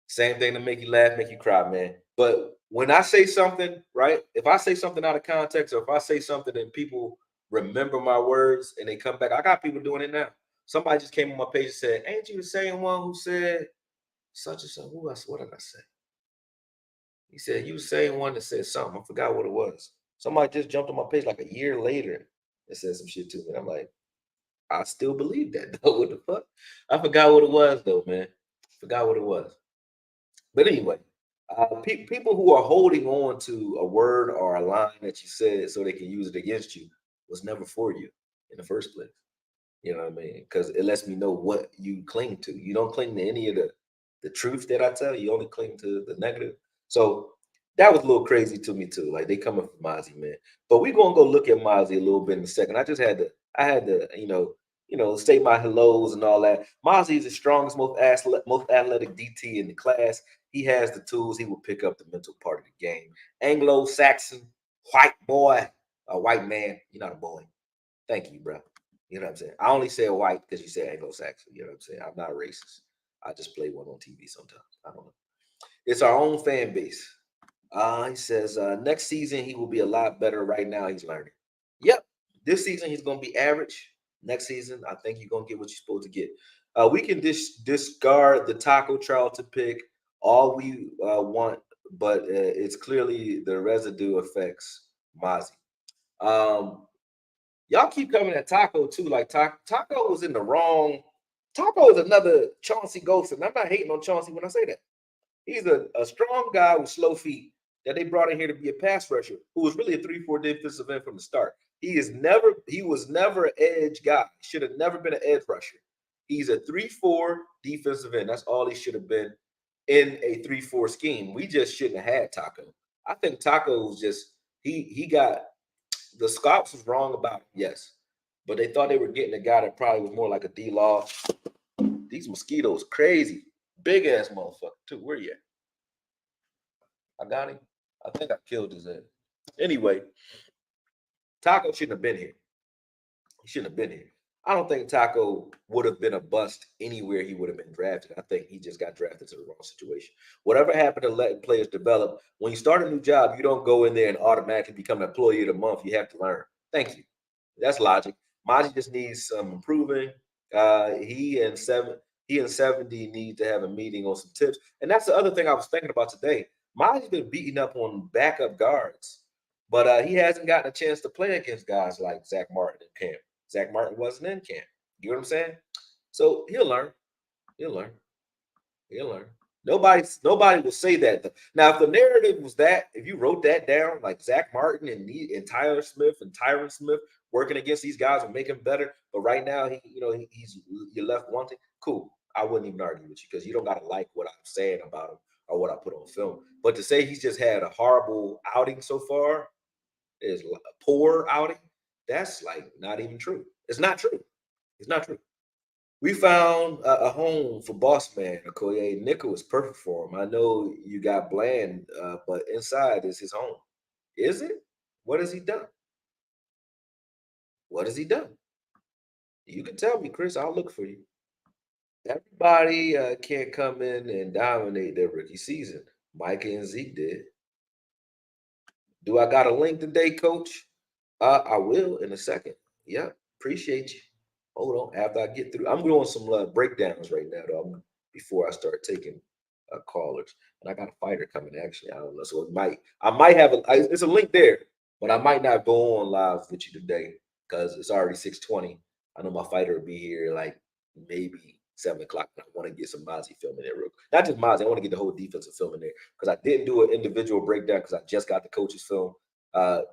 Same thing to make you laugh, make you cry, man. But when I say something, right? If I say something out of context, or if I say something and people remember my words and they come back. I got people doing it now. Somebody just came on my page and said, "Ain't you the same one who said such and such?" What did I say? He said, "You the same one that said something." I forgot what it was. Somebody just jumped on my page like a year later and said some shit to me. And I'm like, I still believe that though. What the fuck? I forgot what it was though, man. Forgot what it was. But anyway, people who are holding on to a word or a line that you said so they can use it against you was never for you in the first place. You know what I mean? Because it lets me know what you cling to. You don't cling to any of the truth that I tell you. You only cling to the negative. So that was a little crazy to me too. Like they coming for Mozzie, man. But we're gonna go look at Mozzie a little bit in a second. I had to, say my hellos and all that. Mozzie is the strongest, most athletic DT in the class. He has the tools. He will pick up the mental part of the game. Anglo-Saxon, white boy, a white man. You're not a boy. Thank you, bro. You know what I'm saying? I only say white because you say Anglo-Saxon. You know what I'm saying? I'm not racist. I just play one on TV sometimes. I don't know. It's our own fan base. He says next season he will be a lot better. Right now he's learning. Yep. This season he's gonna be average. Next season, I think you're gonna get what you're supposed to get. We can discard the Taco Charlton pick all we want, but it's clearly the residue affects Mozzie. Um, Y'all keep coming at Taco too. Like Taco was in the wrong. Taco is another Chauncey Golson. I'm not hating on Chauncey when I say that. He's a strong guy with slow feet that they brought in here to be a pass rusher, who was really a 3-4 defensive end from the start. He was never an edge guy. Should have never been an edge rusher. He's a 3-4 defensive end. That's all he should have been in a 3-4 scheme. We just shouldn't have had Taco. I think Taco was just he got the scouts was wrong about him, yes. But they thought they were getting a guy that probably was more like a D-Law. These mosquitoes crazy. Big ass motherfucker, too. Where you at? I got him. I think I killed his ass. Anyway, Taco shouldn't have been here. He shouldn't have been here. I don't think Taco would have been a bust anywhere he would have been drafted. I think he just got drafted to the wrong situation. Whatever happened to letting players develop, when you start a new job, you don't go in there and automatically become an employee of the month. You have to learn. Thank you. That's logic. Maji just needs some improving. He and 70 need to have a meeting on some tips. And that's the other thing I was thinking about today. Maji's been beating up on backup guards, but he hasn't gotten a chance to play against guys like Zach Martin in camp. Zach Martin wasn't in camp. You know what I'm saying? So he'll learn. He'll learn. He'll learn. Nobody will say that. Now, if the narrative was that, if you wrote that down, like Zach Martin and Tyler Smith and Tyron Smith working against these guys will make him better. But right now, he's you're left wanting. Cool. I wouldn't even argue with you because you don't gotta like what I'm saying about him or what I put on film. But to say he's just had a horrible outing so far, is a poor outing, that's like not even true. It's not true. It's not true. We found a home for Boss Man, Okoye. Nickel is perfect for him. I know you got Bland, but inside is his home. Is it? What has he done? What has he done? You can tell me, Chris. I'll look for you. Everybody can't come in and dominate their rookie season. Micah and Zeke did. Do I got a link today, Coach? I will in a second. Yeah, appreciate you. Hold on. After I get through, I'm doing some breakdowns right now, though. Before I start taking callers, and I got a fighter coming. Actually, I don't know. So I might have it's a link there, but I might not go on live with you today because it's already 6:20. I know my fighter will be here like maybe 7 o'clock. I want to get some Mazi film in there, real. Not just Mazi. I want to get the whole defensive film in there because I didn't do an individual breakdown because I just got the coach's film.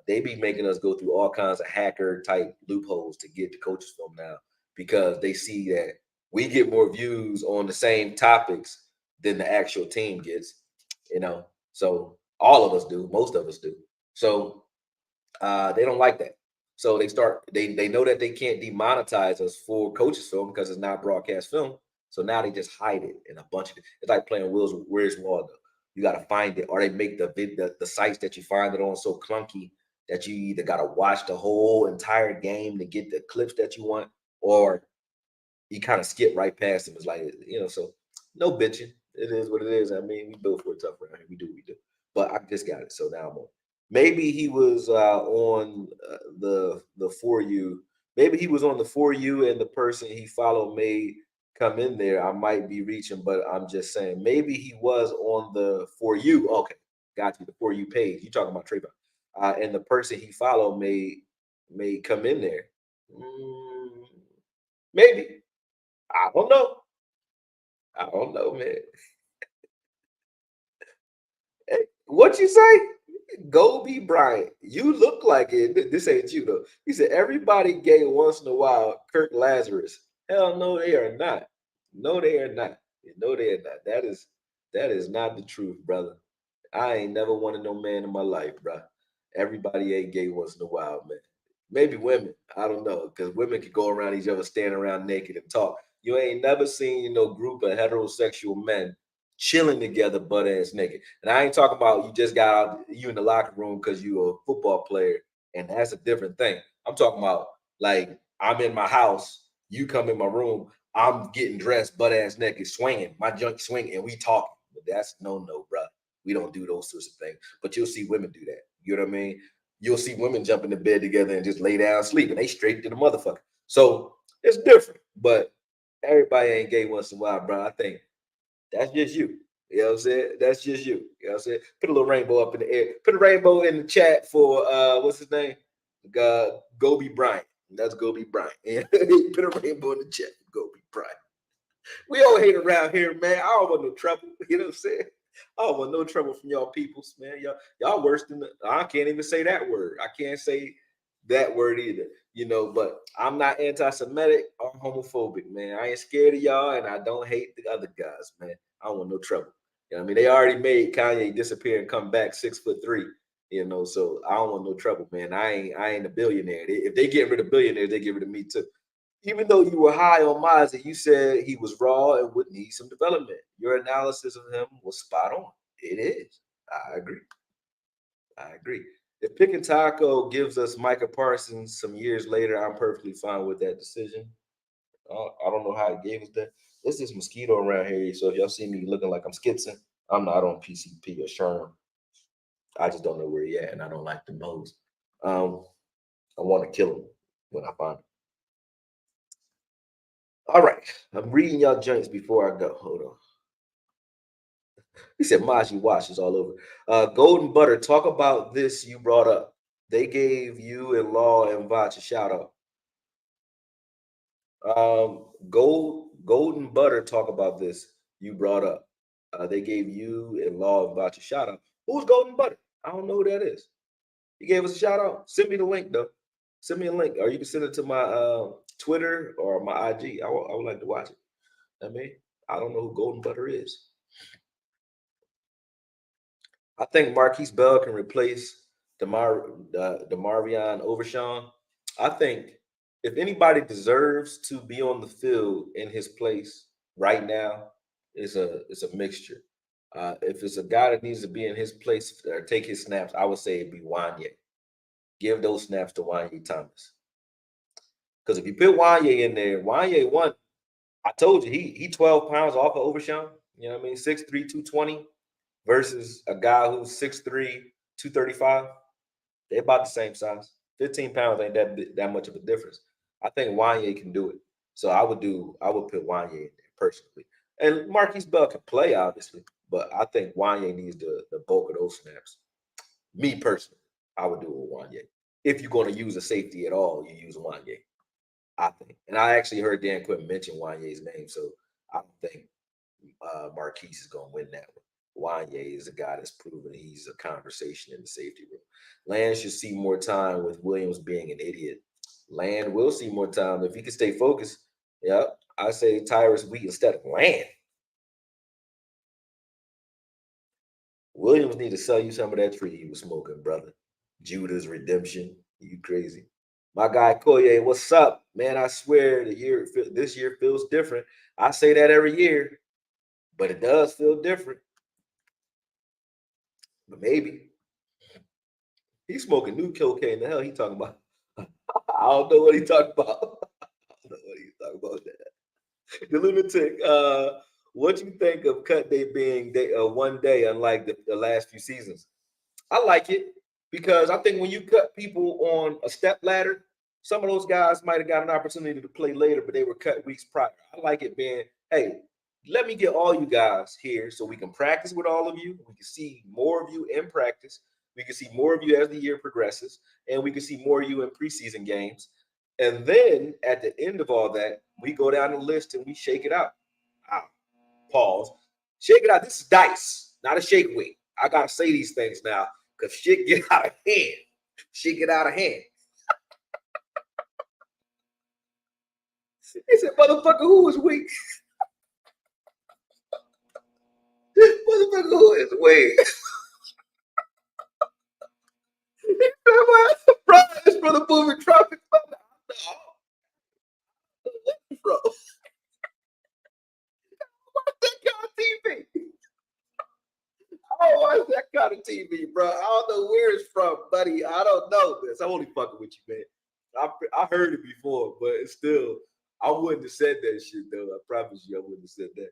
They be making us go through all kinds of hacker type loopholes to get the coaches film now because they see that we get more views on the same topics than the actual team gets, you know. So all of us do, most of us do. So they don't like that. So they know that they can't demonetize us for coaches film because it's not broadcast film. So now they just hide it in a bunch of it's like playing Where's Waldo. You got to find it, or they make the sites that you find it on so clunky that you either got to watch the whole entire game to get the clips that you want, or you kind of skip right past them. It's like, so no bitching. It is what it is. I mean, we built for it tough around here. We do. But I just got it. So now I'm on. Maybe he was on the For You. Maybe he was on the For You, and the person he followed may come in there. I might be reaching, but I'm just saying maybe he was on the For You. Okay, got you. The For You page. You talking about Trayvon? And the person he followed may come in there. Mm, maybe. I don't know. I don't know, man. Hey, what you say? Goldie Bryant, you look like it. This ain't you though. He said everybody gay once in a while. Kirk Lazarus. Hell no, they are not. No, they are not. No, they are not. That is not the truth, brother. I ain't never wanted no man in my life, bro. Everybody ain't gay once in a while, man. Maybe women. I don't know, because women can go around each other, stand around naked and talk. You ain't never seen, group of heterosexual men chilling together, butt ass naked. And I ain't talking about you just got out, you in the locker room because you a football player, and that's a different thing. I'm talking about like I'm in my house, you come in my room, I'm getting dressed, butt ass naked, swinging, my junk swinging, and we talking. But that's no, bro. We don't do those sorts of things. But you'll see women do that. You know what I mean? You'll see women jump into bed together and just lay down sleep, and they straight to the motherfucker. So it's different. But everybody ain't gay once in a while, bro. I think that's just you. You know what I'm saying? That's just you. You know what I'm saying? Put a little rainbow up in the air. Put a rainbow in the chat for what's his name? Gobi Bryant. That's Gobi Bryant. Put a rainbow in the chat for Gobi Bryant. We all hate around here, man. I don't want no trouble. You know what I'm saying? I don't want no trouble from y'all peoples, man. Y'all worse than I can't even say that word. I can't say that word either. But I'm not anti-Semitic or homophobic, man. I ain't scared of y'all, and I don't hate the other guys, man. I don't want no trouble. They already made Kanye disappear and come back 6'3". So I don't want no trouble, man. I ain't a billionaire. If they get rid of billionaires, they get rid of me too. Even though you were high on Mazi, you said he was raw and would need some development. Your analysis of him was spot on. It is. I agree. I agree. If Pick and Taco gives us Micah Parsons some years later, I'm perfectly fine with that decision. I don't know how it gave us that. There's this mosquito around here, so if y'all see me looking like I'm skitzing, I'm not on PCP or Sherm. I just don't know where he at, and I don't like the nose. I want to kill him when I find him. All right, I'm reading y'all joints before I go. Hold on. He said Maji washes all over. Golden Butter, talk about this you brought up. They gave you and Law and Vach a shout out. Golden Butter, talk about this you brought up. They gave you and Law and Vach a shout out. Who's Golden Butter? I don't know who that is. He gave us a shout out. Send me the link though. Send me a link, or you can send it to my Twitter or my IG. I would like to watch it. I don't know who Golden Butter is. I think Marquise Bell can replace DeMarvion Overshawn. I think if anybody deserves to be on the field in his place right now, it's a mixture. If it's a guy that needs to be in his place or take his snaps, I would say it'd be Wanye. Give those snaps to Wanye Thomas. Because if you put Wanye in there, Wanye won. I told you he 12 pounds off of Overshawn. You know what I mean? 6'3", 220 versus a guy who's 6'3", 235. They're about the same size. 15 pounds ain't that much of a difference. I think Wanye can do it. So I would put Wanye in there personally. And Marquise Bell can play, obviously, but I think Wanye needs the bulk of those snaps. Me personally, I would do it with Wanye. If you're going to use a safety at all, you use Wanye. I think. And I actually heard Dan Quinn mention Wanye's name, so I don't think Marquise is going to win that one. Wanye is a guy that's proven he's a conversation in the safety room. Land should see more time with Williams being an idiot. Land will see more time if he can stay focused. Yep, I say Tyrus Wheat instead of Land. Williams need to sell you some of that tree he was smoking, brother. Judah's redemption. You crazy. My guy Koye, what's up, man? I swear this year feels different. I say that every year, but it does feel different. But maybe he's smoking new cocaine. The hell he talking about? I don't know what he talking about. I don't know what he talking about. That. The lunatic. What you think of cut day being one day, unlike the last few seasons? I like it because I think when you cut people on a step ladder, some of those guys might have got an opportunity to play later, but they were cut weeks prior. I like it being, hey, let me get all you guys here so we can practice with all of you. We can see more of you in practice. We can see more of you as the year progresses, and we can see more of you in preseason games. And then at the end of all that, we go down the list and we shake it out. Ah, pause. Shake it out. This is dice, not a shake weight. I gotta say these things now because shit get out of hand. Shit get out of hand. They said, motherfucker, who is weak? Motherfucker, who is weak? Bro, it's from the movie Tropic Thunder. Bro, what's that kind of TV? I don't watch that kind of TV, bro. I don't know where it's from, buddy. I don't know this. I'm only fucking with you, man. I heard it before, but it's still, I wouldn't have said that shit though. I promise you, I wouldn't have said that.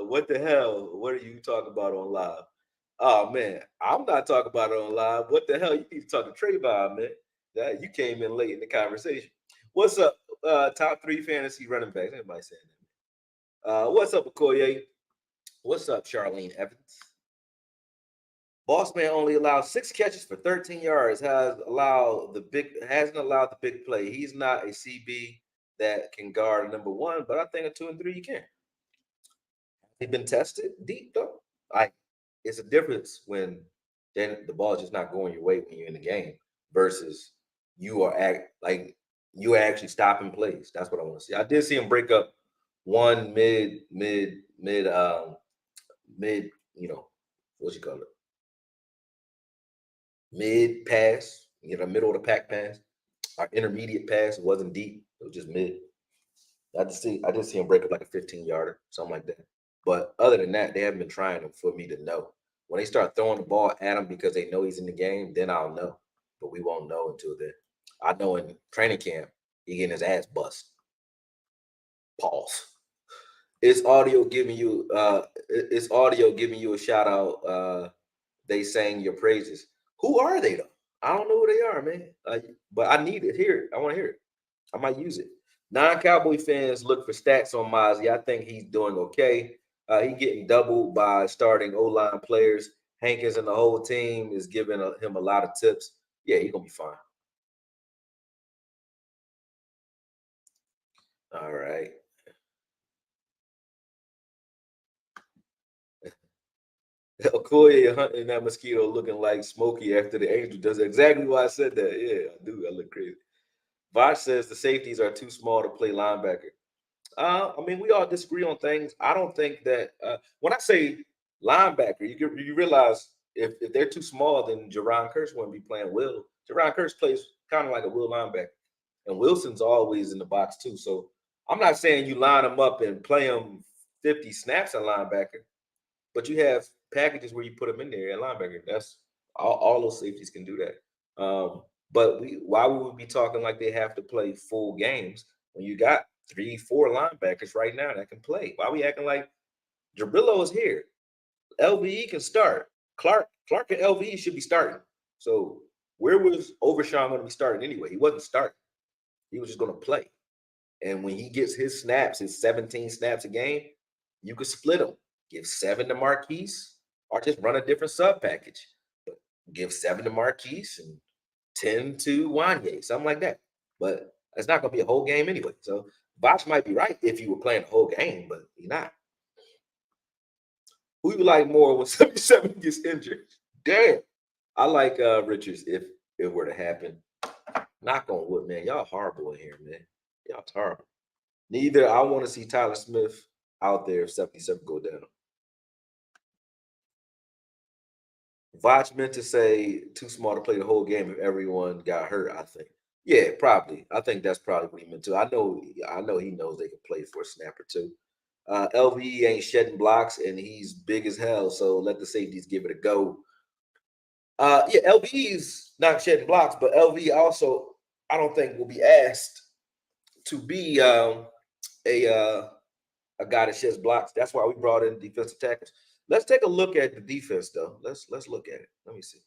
What the hell? What are you talking about on live? Oh man, I'm not talking about it on live. What the hell? You need to talk to Trayvon, man. That you came in late in the conversation. What's up? Top three fantasy running backs. Everybody saying that. What's up, AKOYE? What's up, Charlene Evans? Boss man only allowed 6 catches for 13 yards. Hasn't allowed the big play. He's not a CB that can guard number one, but I think a 2 and 3 you can. He's been tested deep though. Like it's a difference when then the ball's just not going your way when you're in the game versus you are actually stopping plays. That's what I want to see. I did see him break up one mid, what you call it? Mid pass, middle of the pack pass. Our intermediate pass wasn't deep. It was just mid. I did see him break up like a 15 yarder, something like that. But other than that, they haven't been trying them for me to know. When they start throwing the ball at him because they know he's in the game, then I'll know. But we won't know until then. I know in training camp, he getting his ass bust. Pause. It's audio giving you a shout out. They sang your praises. Who are they though? I don't know who they are, man. But I need it. Hear it. I want to hear it. I might use it. Non-Cowboy fans look for stats on Mazi. I think he's doing okay. He getting doubled by starting O-line players. Hankins and the whole team is giving him a lot of tips. Yeah, he's gonna be fine. All right. Okoye hunting that mosquito looking like Smokey after the Angel does exactly why I said that. Yeah, I do. I look crazy. Vosh says the safeties are too small to play linebacker. I mean, we all disagree on things. I don't think that when I say linebacker, you realize if they're too small, then Jerron Curse wouldn't be playing Will. Jerron Curse plays kind of like a Will linebacker, and Wilson's always in the box too. So I'm not saying you line them up and play them 50 snaps at linebacker, but you have packages where you put them in there at linebacker. That's all those safeties can do that. But why would we be talking like they have to play full games when you got 3, 4 linebackers right now that can play? Why are we acting like Jabrillo is here? LVE can start. Clark and LVE should be starting. So where was Overshawn going to be starting anyway? He wasn't starting. He was just going to play. And when he gets his snaps, his 17 snaps a game, you could split them. Give 7 to Marquise, or just run a different sub package. But give 7 to Marquise and 10 to Wanye, something like that. But it's not going to be a whole game anyway. So Bosch might be right if you were playing the whole game, but he's not. Who you like more when 77 gets injured? Damn. I like Richards if it were to happen. Knock on wood, man. Y'all horrible in here, man. Y'all terrible. Neither I want to see Tyler Smith out there if 77 go down. Vach meant to say too small to play the whole game if everyone got hurt, I think. Yeah, probably. I think that's probably what he meant to. I know he knows they can play for a snap or two. LV ain't shedding blocks and he's big as hell, so let the safeties give it a go. Yeah, LV's not shedding blocks, but LV also I don't think will be asked to be a guy that sheds blocks. That's why we brought in defensive tackles. Let's take a look at the defense, though. Let's look at it. Let me see.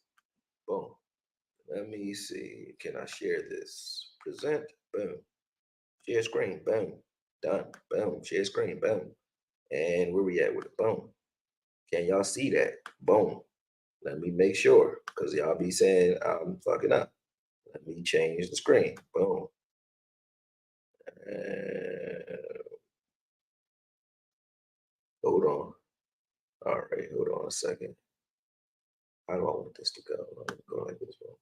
Boom. Let me see. Can I share this? Present. Boom. Share screen. Boom. Done. Boom. Share screen. Boom. And where we at with it? Boom. Can y'all see that? Boom. Let me make sure, because y'all be saying I'm fucking up. Let me change the screen. Boom. Hold on. All right, hold on a second. How do I want this to go? I'm gonna go like this one.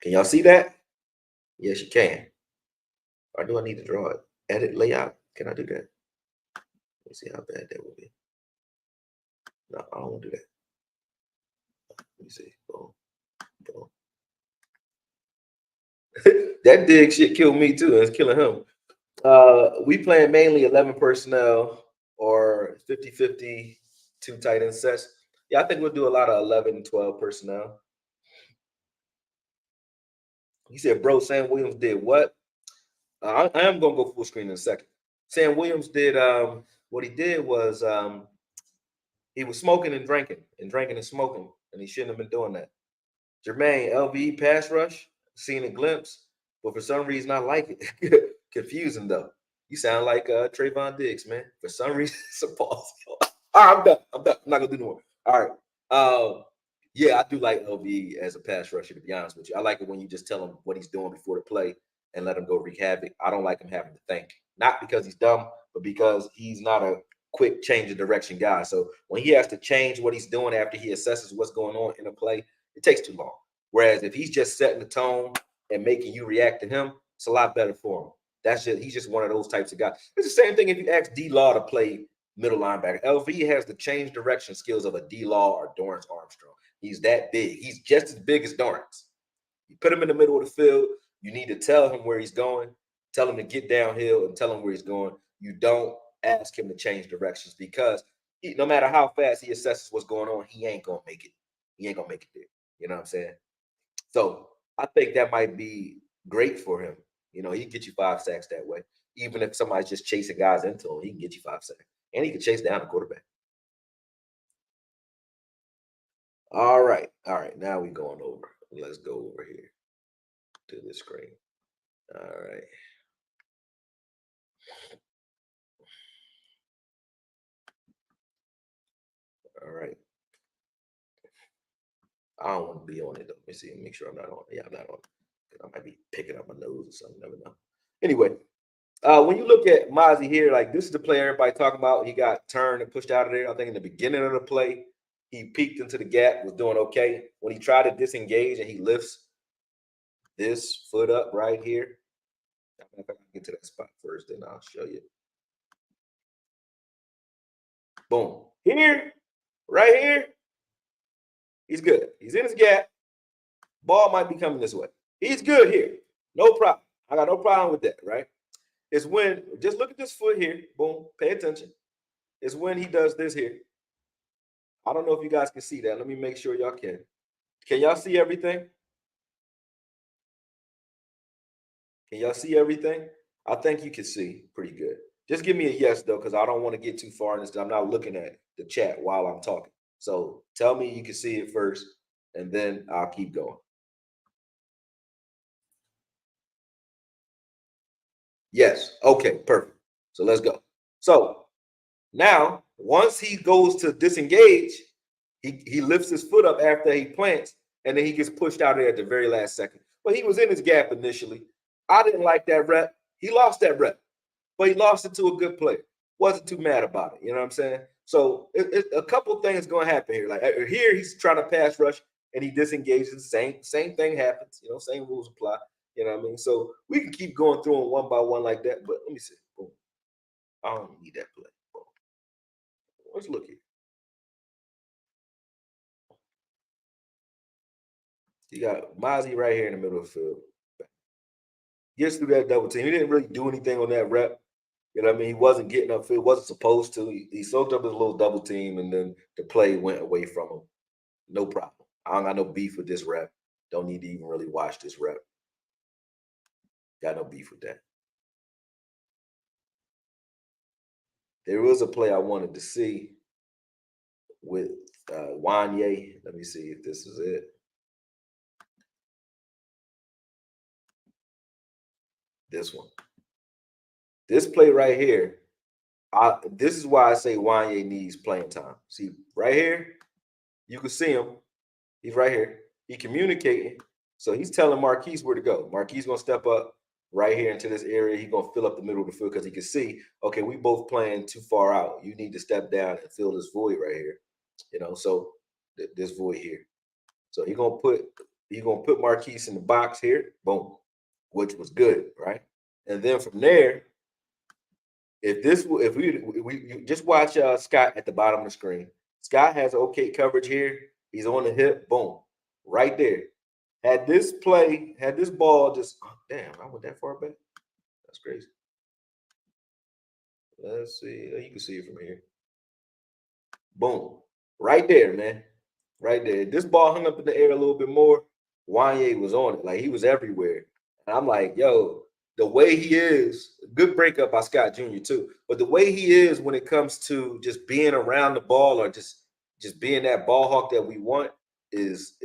Can y'all see that? Yes, you can. Or do I need to draw it? Edit layout? Can I do that? Let me see how bad that would be. No, I don't want to do that. Let me see. Boom. Boom. That dig shit killed me too. It's killing him. We playing mainly 11 personnel or 50-50, two tight end sets. Yeah, I think we'll do a lot of 11, 12 personnel. He said, bro, Sam Williams did what? I am gonna go full screen in a second. Sam Williams did what he did was he was smoking and drinking and smoking, and he shouldn't have been doing that. Jermaine, LV pass rush, seen a glimpse, but for some reason I like it. Confusing though. You sound like Trayvon Diggs, man. For some reason, it's a pause. All right, I'm done. I'm done. I'm not gonna do no more. All right. Yeah, I do like LV as a pass rusher, to be honest with you. I like it when you just tell him what he's doing before the play and let him go wreak havoc. I don't like him having to think. Not because he's dumb, but because he's not a quick change of direction guy. So when he has to change what he's doing after he assesses what's going on in a play, it takes too long. Whereas if he's just setting the tone and making you react to him, it's a lot better for him. He's just one of those types of guys. It's the same thing if you ask D Law to play middle linebacker. LV has the change direction skills of a D Law or Dorrance Armstrong. He's that big. He's just as big as Dorrance. You put him in the middle of the field, you need to tell him where he's going, tell him to get downhill, and tell him where he's going. You don't ask him to change directions because no matter how fast he assesses what's going on, he ain't gonna make it. He ain't gonna make it there. You know what I'm saying? So I think that might be great for him. You know, he can get you 5 sacks that way. Even if somebody's just chasing guys into him, he can get you 5 sacks. And he can chase down the quarterback. All right. All right. Now we're going over. Let's go over here to the screen. All right. All right. I don't want to be on it though. Let me see. Make sure I'm not on it. Yeah, I'm not on it. I might be picking up my nose or something. Never know. Anyway, when you look at Mazi here, like this is the play everybody talking about. He got turned and pushed out of there. I think in the beginning of the play, he peeked into the gap, was doing okay. When he tried to disengage and he lifts this foot up right here. If I can get to that spot first, then I'll show you. Boom. Here, right here, he's good. He's in his gap. Ball might be coming this way. He's good here. No problem. I got no problem with that, right? It's when, just look at this foot here. Boom. Pay attention. It's when he does this here. I don't know if you guys can see that. Let me make sure y'all can. Can y'all see everything? Can y'all see everything? I think you can see pretty good. Just give me a yes, though, because I don't want to get too far in this. I'm not looking at the chat while I'm talking. So tell me you can see it first, and then I'll keep going. Yes. Okay, perfect. So let's go. So now, once he goes to disengage, he lifts his foot up after he plants, and then he gets pushed out there at the very last second. But he was in his gap initially. I didn't like that rep. He lost that rep, but he lost it to a good player. Wasn't too mad about it. You know what I'm saying? So a couple things going to happen here. Like here, he's trying to pass rush and he disengages. Same thing happens. You know, same rules apply. You know what I mean? So we can keep going through them one by one like that. But let me see. Boom. I don't need that play. Boom. Let's look here. You got Mazi right here in the middle of the field. Gets through that double team. He didn't really do anything on that rep. You know what I mean? He wasn't getting upfield, wasn't supposed to. He soaked up his little double team, and then the play went away from him. No problem. I don't got no beef with this rep. Don't need to even really watch this rep. Got no beef with that. There was a play I wanted to see with Wanye. Let me see if this is it. This one. This play right here, this is why I say Wanye needs playing time. See, right here, you can see him. He's right here. He communicating. So he's telling Marquise where to go. Marquise gonna step up right here into this area. He's gonna fill up the middle of the field because he can see, okay, we both playing too far out. You need to step down and fill this void right here. You know, so this void here. So he's gonna put Marquise in the box here. Boom, which was good, right? And then from there, if we just watch Scott at the bottom of the screen. Scott has okay coverage here. He's on the hip. Boom, right there. Had this ball just damn, I went that far back. That's crazy. Let's see. You can see it from here. Boom, right there, man. Right there. This ball hung up in the air a little bit more. Wanye was on it. Like he was everywhere. And I'm like, yo, the way he is, good breakup by Scott Jr. too. But the way he is when it comes to just being around the ball or just being that ball hawk that we want is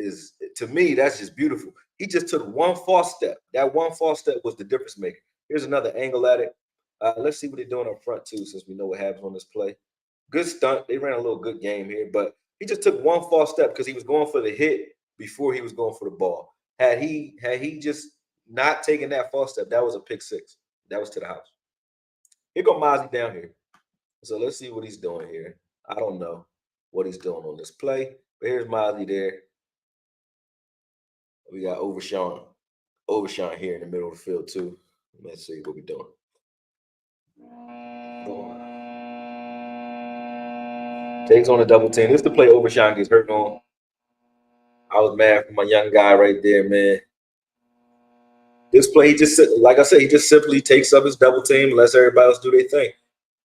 to me, that's just beautiful. He just took one false step. That one false step was the difference maker. Here's another angle at it. Let's see what they're doing up front too, since we know what happens on this play. Good stunt. They ran a little good game here, but he just took one false step because he was going for the hit before he was going for the ball. Had he just not taken that false step, that was a pick six. That was to the house. Here go Mazi down here. So let's see what he's doing here. I don't know what he's doing on this play, but here's Mazi there. We got Overshawn here in the middle of the field too. Let's see what we're doing. Takes on a double team. This is the play Overshawn gets hurt on. I was mad for my young guy right there, man. This play, he just like I said, he just simply takes up his double team and lets everybody else do their thing.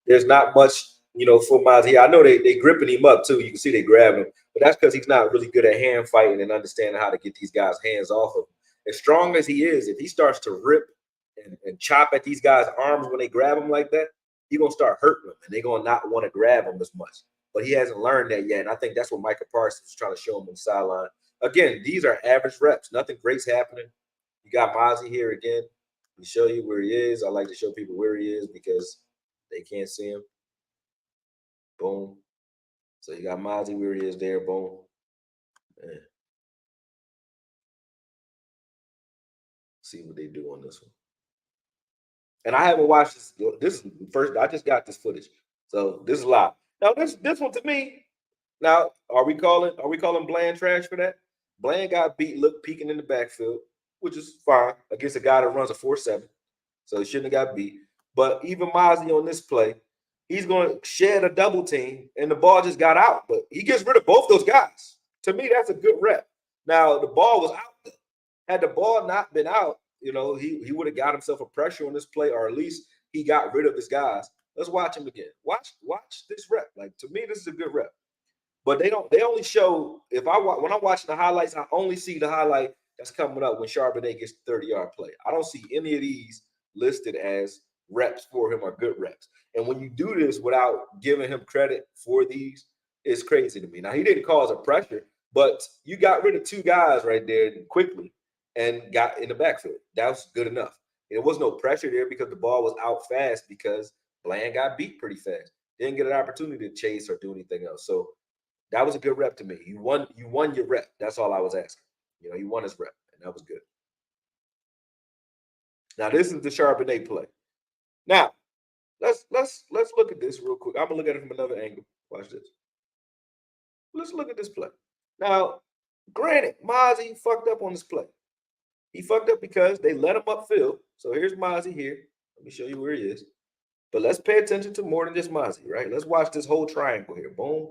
There's not much, for Mazi. I know they gripping him up too. You can see they grabbing him, but that's because he's not really good at hand fighting and understanding how to get these guys' hands off of him. As strong as he is, if he starts to rip and chop at these guys' arms when they grab him like that, he's gonna start hurting them, and they're gonna not want to grab him as much. But he hasn't learned that yet, and I think that's what Micah Parsons is trying to show him on the sideline. Again, these are average reps. Nothing great's happening. You got Mazi here again. We show you where he is. I like to show people where he is because they can't see him. Boom. So you got Mazi where he is there. Boom. Man. See what they do on this one. And I haven't watched this. This is first. I just got this footage, so this is live. Now this one to me. Now are we calling Bland trash for that? Bland got beat, look peeking in the backfield, which is fine against a guy that runs a 4.7, so he shouldn't have got beat. But even Mazi on this play, he's going to shed a double team, and the ball just got out. But he gets rid of both those guys. To me, that's a good rep. Now the ball was out. Had the ball not been out, he would have got himself a pressure on this play, or at least he got rid of his guys. Let's watch him again. Watch this rep. Like, to me, this is a good rep. But they only show, when I'm watching the highlights, I only see the highlight that's coming up when Charbonnet gets 30-yard play. I don't see any of these listed as reps for him or good reps. And when you do this without giving him credit for these, it's crazy to me. Now, he didn't cause a pressure, but you got rid of two guys right there quickly and got in the backfield. That was good enough. There was no pressure there because the ball was out fast because Bland got beat pretty fast. Didn't get an opportunity to chase or do anything else. So that was a good rep to me. You won your rep. That's all I was asking. He won his rep, and that was good. Now this is the Charbonnet play. Now let's look at this real quick. I'm gonna look at it from another angle. Watch this. Let's look at this play. Now, granted, Mazi fucked up on this play. He fucked up because they let him upfield. So here's Mazi here. Let me show you where he is. But let's pay attention to more than just Mazi, right? Let's watch this whole triangle here. Boom,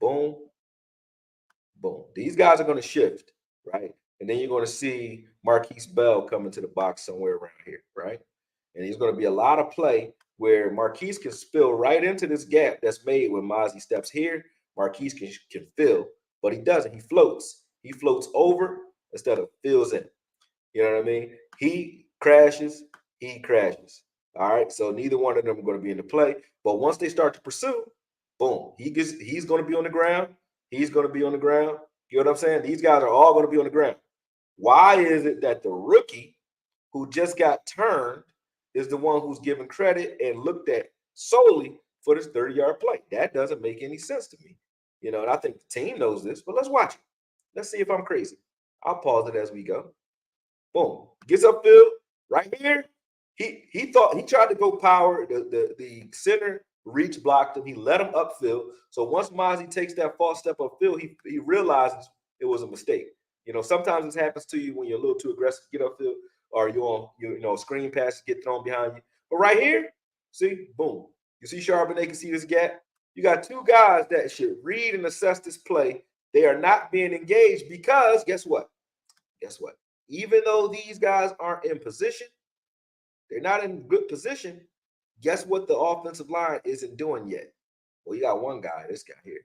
boom, boom. These guys are going to shift, right? And then you're going to see Marquise Bell come into the box somewhere around here, right? And he's going to be a lot of play where Marquise can spill right into this gap that's made when Mazi steps here. Marquise can fill, but he doesn't. He floats. He floats over instead of fills in. You know what I mean? He crashes. All right. So neither one of them are going to be in the play. But once they start to pursue, boom, he's going to be on the ground. He's going to be on the ground. You know what I'm saying? These guys are all going to be on the ground. Why is it that the rookie who just got turned is the one who's given credit and looked at solely for this 30-yard play. That doesn't make any sense to me. You know, and I think the team knows this, but let's watch it. Let's see if I'm crazy. I'll pause it as we go. Boom. Gets upfield right here. He thought he tried to go power. The center reach blocked him. He let him upfield. So once Mazi takes that false step upfield, he realizes it was a mistake. You know, sometimes this happens to you when you're a little too aggressive to get upfield, or you're on screen passes get thrown behind you. But right here, see, boom. You see Charbonnet can see this gap. You got two guys that should read and assess this play. They are not being engaged because guess what? Guess what? Even though these guys aren't in position, they're not in good position. Guess what the offensive line isn't doing yet? Well, you got one guy, this guy here,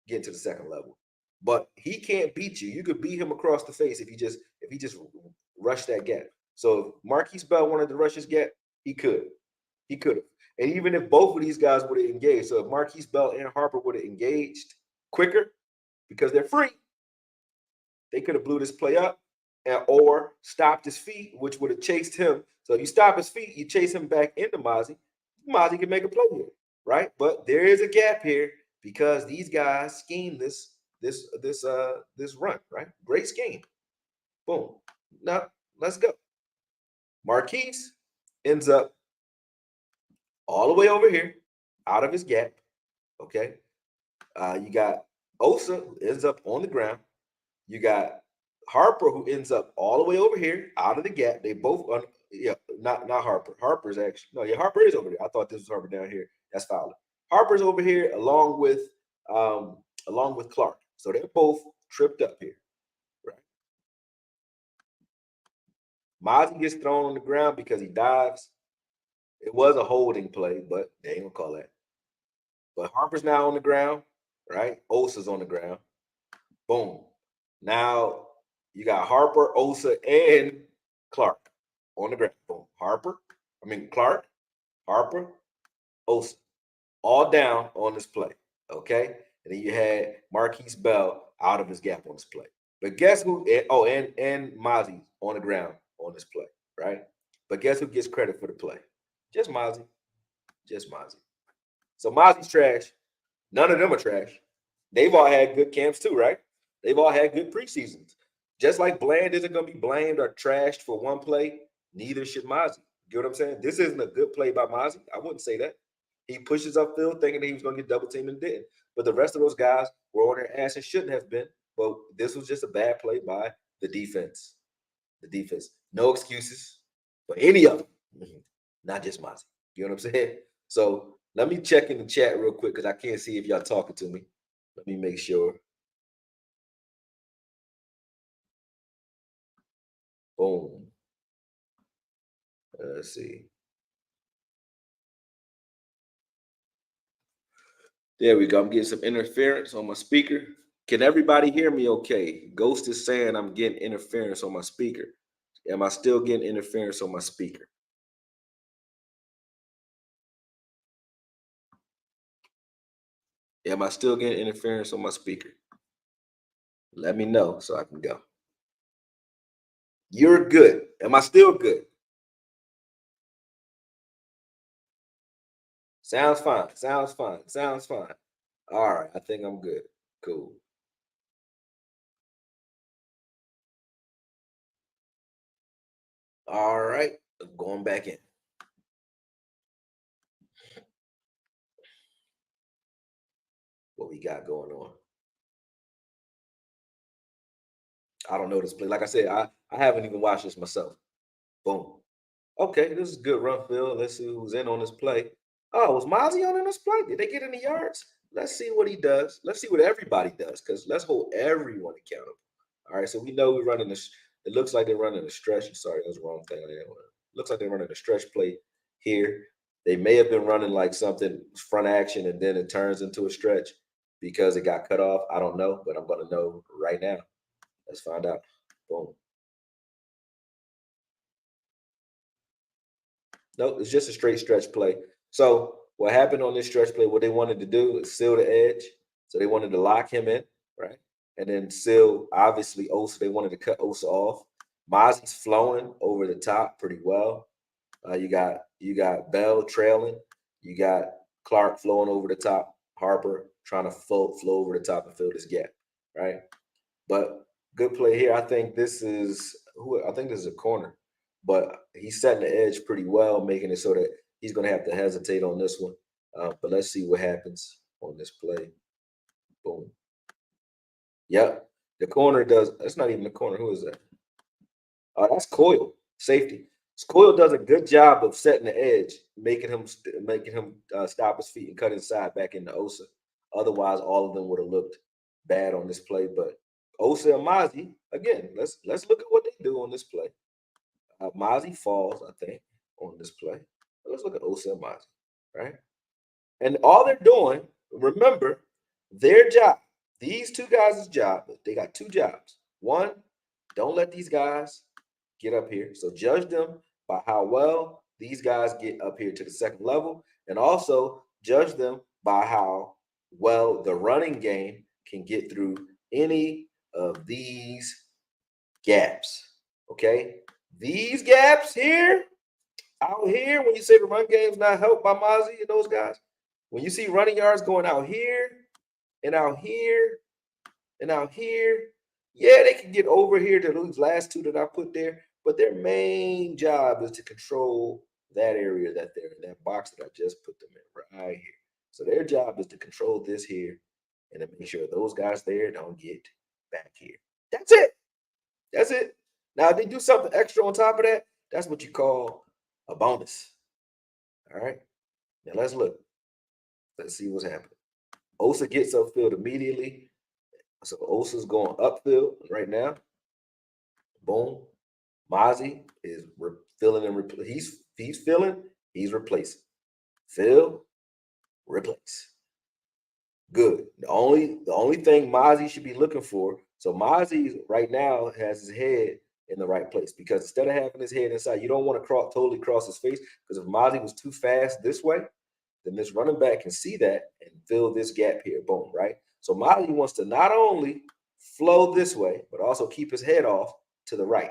getting to the second level. But he can't beat you. You could beat him across the face if he just rushed that gap. So if Marquise Bell wanted to rush his gap, he could. He could have. And even if both of these guys would have engaged, so if Marquise Bell and Harper would have engaged quicker because they're free, they could have blew this play up or stopped his feet, which would have chased him. So if you stop his feet, you chase him back into Mazi. Mazi can make a play here, right? But there is a gap here because these guys schemed this run, right? Great scheme. Boom. Now let's go. Marquise ends up all the way over here, out of his gap. Okay. You got Osa ends up on the ground. You got Harper who ends up all the way over here, out of the gap. They both not Harper. Harper's actually Harper is over there. I thought this was Harper down here. That's Fowler. Harper's over here along with Clark. So they're both tripped up here. Right. Mazi gets thrown on the ground because he dives. It was a holding play, but they ain't gonna call that. But Harper's now on the ground, right? Osa's on the ground. Boom. Now you got Harper, Osa, and Clark on the ground. Boom. Clark, Harper, Osa, all down on this play. Okay. And then you had Marquise Bell out of his gap on this play. But guess who? And Mazi on the ground on this play, right? But guess who gets credit for the play? Just Mazi. Just Mazi. So Mazi's trash. None of them are trash. They've all had good camps too, right? They've all had good preseasons. Just like Bland isn't going to be blamed or trashed for one play, neither should Mazi. You know what I'm saying? This isn't a good play by Mazi. I wouldn't say that. He pushes upfield thinking that he was going to get double teamed and didn't. But the rest of those guys were on their ass and shouldn't have been. But this was just a bad play by the defense. The defense. No excuses for any of them. Not just Mazi. You know what I'm saying? So let me check in the chat real quick because I can't see if y'all talking to me. Let me make sure. Boom. Let's see. There we go. I'm getting some interference on my speaker. Can everybody hear me okay? Ghost is saying I'm getting interference on my speaker. Am I still getting interference on my speaker? Am I still getting interference on my speaker? Let me know so I can go. You're good. Am I still good? Sounds fine. Sounds fine. Sounds fine. All right. I think I'm good. Cool. All right. I'm going back in. What we got going on? I don't know this play. Like I said, I haven't even watched this myself. Boom. Okay, this is good run field. Let's see who's in on this play. Oh, was Mazi on in this play? Did they get any yards? Let's see what he does. Let's see what everybody does, because let's hold everyone accountable. All right, so we know we're running this. It looks like they're running a stretch. Sorry, that was the wrong thing. Looks like they're running a stretch play here. They may have been running like something front action and then it turns into a stretch because it got cut off. I don't know, but I'm going to know right now. Let's find out. Boom. Nope, it's just a straight stretch play. So what happened on this stretch play, what they wanted to do is seal the edge. So they wanted to lock him in, right? And then seal, obviously, Osa. They wanted to cut Osa off. Mozzie's flowing over the top pretty well. You got Bell trailing. You got Clark flowing over the top. Harper trying to flow over the top and fill this gap, right? But good play here. I think this is who I think this is a corner, but he's setting the edge pretty well, making it so that he's going to have to hesitate on this one. But let's see what happens on this play. Boom. Yep. The corner does. That's not even the corner. Who is that? Oh, that's Coyle, safety. Coyle does a good job of setting the edge, making him stop his feet and cut inside back into Osa. Otherwise, all of them would have looked bad on this play. But Osa and Mazi, again, let's look at what they do on this play. Mazi falls, I think, on this play. Let's look at Osa and Mazi, right? And all they're doing, remember, their job, these two guys' job, they got two jobs. One, don't let these guys get up here. So judge them by how well these guys get up here to the second level, and also judge them by how well the running game can get through any of these gaps. Okay, these gaps here, out here, when you say the run game's not helped by Mazi and those guys, when you see running yards going out here and out here and out here, yeah, they can get over here to those last two that I put there, but their main job is to control that area that they're in, that box that I just put them in right here. So their job is to control this here and to make sure those guys there don't get back here. That's it. That's it. Now, if they do something extra on top of that, that's what you call a bonus. All right. Now let's look. Let's see what's happening. Osa gets upfield immediately. So Osa's going upfield right now. Boom. Mazi is filling and he's filling, he's replacing. Fill, replace. Good. The only thing Mazi should be looking for. So Mazi right now has his head in the right place, because instead of having his head inside, you don't want to totally cross his face, because if Mazi was too fast this way, then this running back can see that and fill this gap here. Boom, right? So Mazi wants to not only flow this way, but also keep his head off to the right.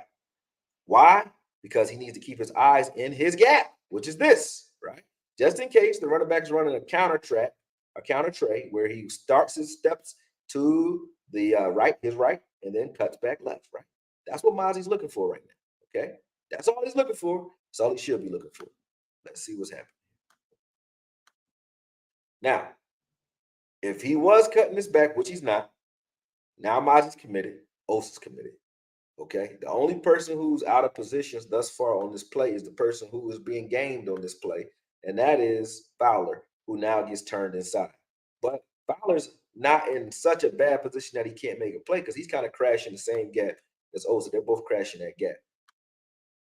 Why? Because he needs to keep his eyes in his gap, which is this, right? Just in case the running back is running a counter tray, where he starts his steps to the right, his right, and then cuts back left, right? That's what Mazi's looking for right now, okay? That's all he's looking for. That's all he should be looking for. Let's see what's happening. Now, if he was cutting this back, which he's not, now Mazi's committed, Osa's committed. Okay. The only person who's out of positions thus far on this play is the person who is being gamed on this play, and that is Fowler, who now gets turned inside. But Fowler's not in such a bad position that he can't make a play, because he's kind of crashing the same gap as Osa. They're both crashing that gap.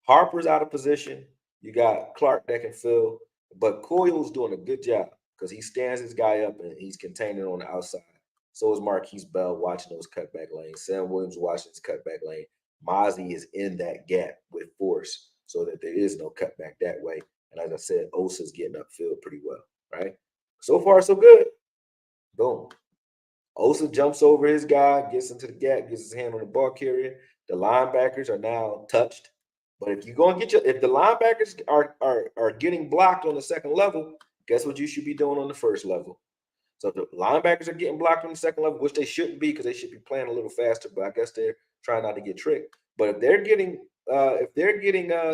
Harper's out of position. You got Clark that can fill, but Coyle's doing a good job because he stands his guy up and he's containing on the outside. So is Marquise Bell watching those cutback lanes. Sam Williams watching his cutback lane. Mazi is in that gap with force so that there is no cutback that way. And as I said, Osa's getting upfield pretty well, right? So far, so good. Boom. Osa jumps over his guy, gets into the gap, gets his hand on the ball carrier. The linebackers are now touched. But if you're going to if the linebackers are getting blocked on the second level, guess what you should be doing on the first level? So if the linebackers are getting blocked on the second level, which they shouldn't be, because they should be playing a little faster, but I guess they're trying not to get tricked. But if they're getting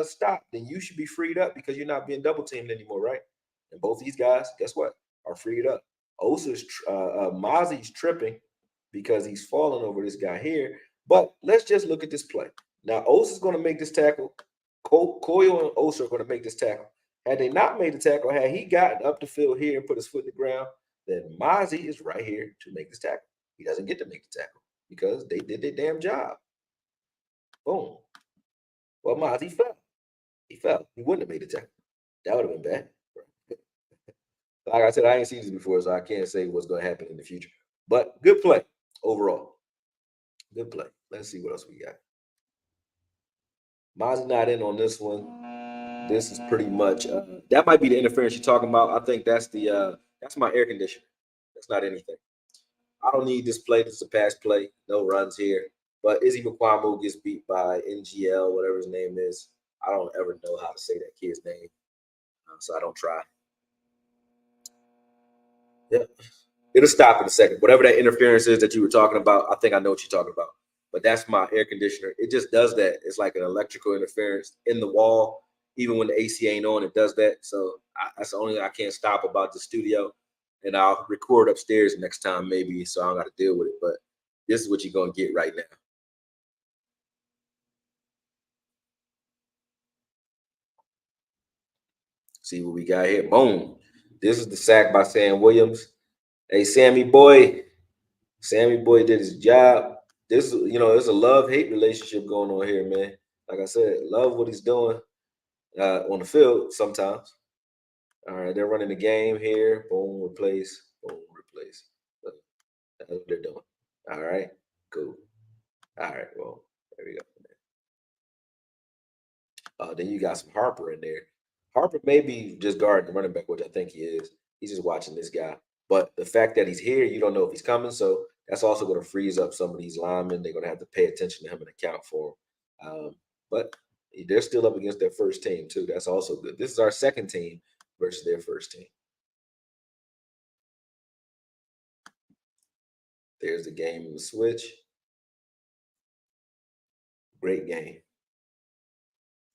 stopped, then you should be freed up, because you're not being double teamed anymore, right? And both these guys, guess what, are freed up. Mazi's tripping because he's falling over this guy here. But let's just look at this play. Now, Osa's going to make this tackle. Coyle and Osa are going to make this tackle. Had they not made the tackle, had he gotten up the field here and put his foot in the ground, then Mazi is right here to make this tackle. He doesn't get to make the tackle because they did their damn job. Boom. Well, Mazi fell. He fell. He wouldn't have made the tackle. That would have been bad. Like I said, I ain't seen this before, so I can't say what's going to happen in the future. But good play overall. Good play. Let's see what else we got. Mazi not in on this one. This is pretty much that might be the interference you're talking about. I think that's my air conditioner. That's not anything. I don't need this play. This is a pass play. No runs here. But Izzy McQuamo gets beat by NGL, whatever his name is. I don't ever know how to say that kid's name, so I don't try. Yeah. It'll stop in a second. Whatever that interference is that you were talking about, I think I know what you're talking about. But that's my air conditioner. It just does that. It's like an electrical interference in the wall. Even when the AC ain't on, it does that. So that's the only thing I can't stop about the studio. And I'll record upstairs next time, maybe, so I don't got to deal with it. But this is what you're going to get right now. See what we got here. Boom. This is the sack by Sam Williams. Hey, Sammy Boy did his job. This, there's a love-hate relationship going on here, man. Like I said, love what he's doing on the field sometimes. All right, they're running the game here. Boom, replace. Boom, replace. Look, that's what they're doing. All right, cool. All right, well, there we go. Then you got some Harper in there. Harper may be just guarding the running back, which I think he is. He's just watching this guy. But the fact that he's here, you don't know if he's coming. So that's also going to freeze up some of these linemen. They're going to have to pay attention to him and account for him. But they're still up against their first team, too. That's also good. This is our second team versus their first team. There's the game in the switch. Great game.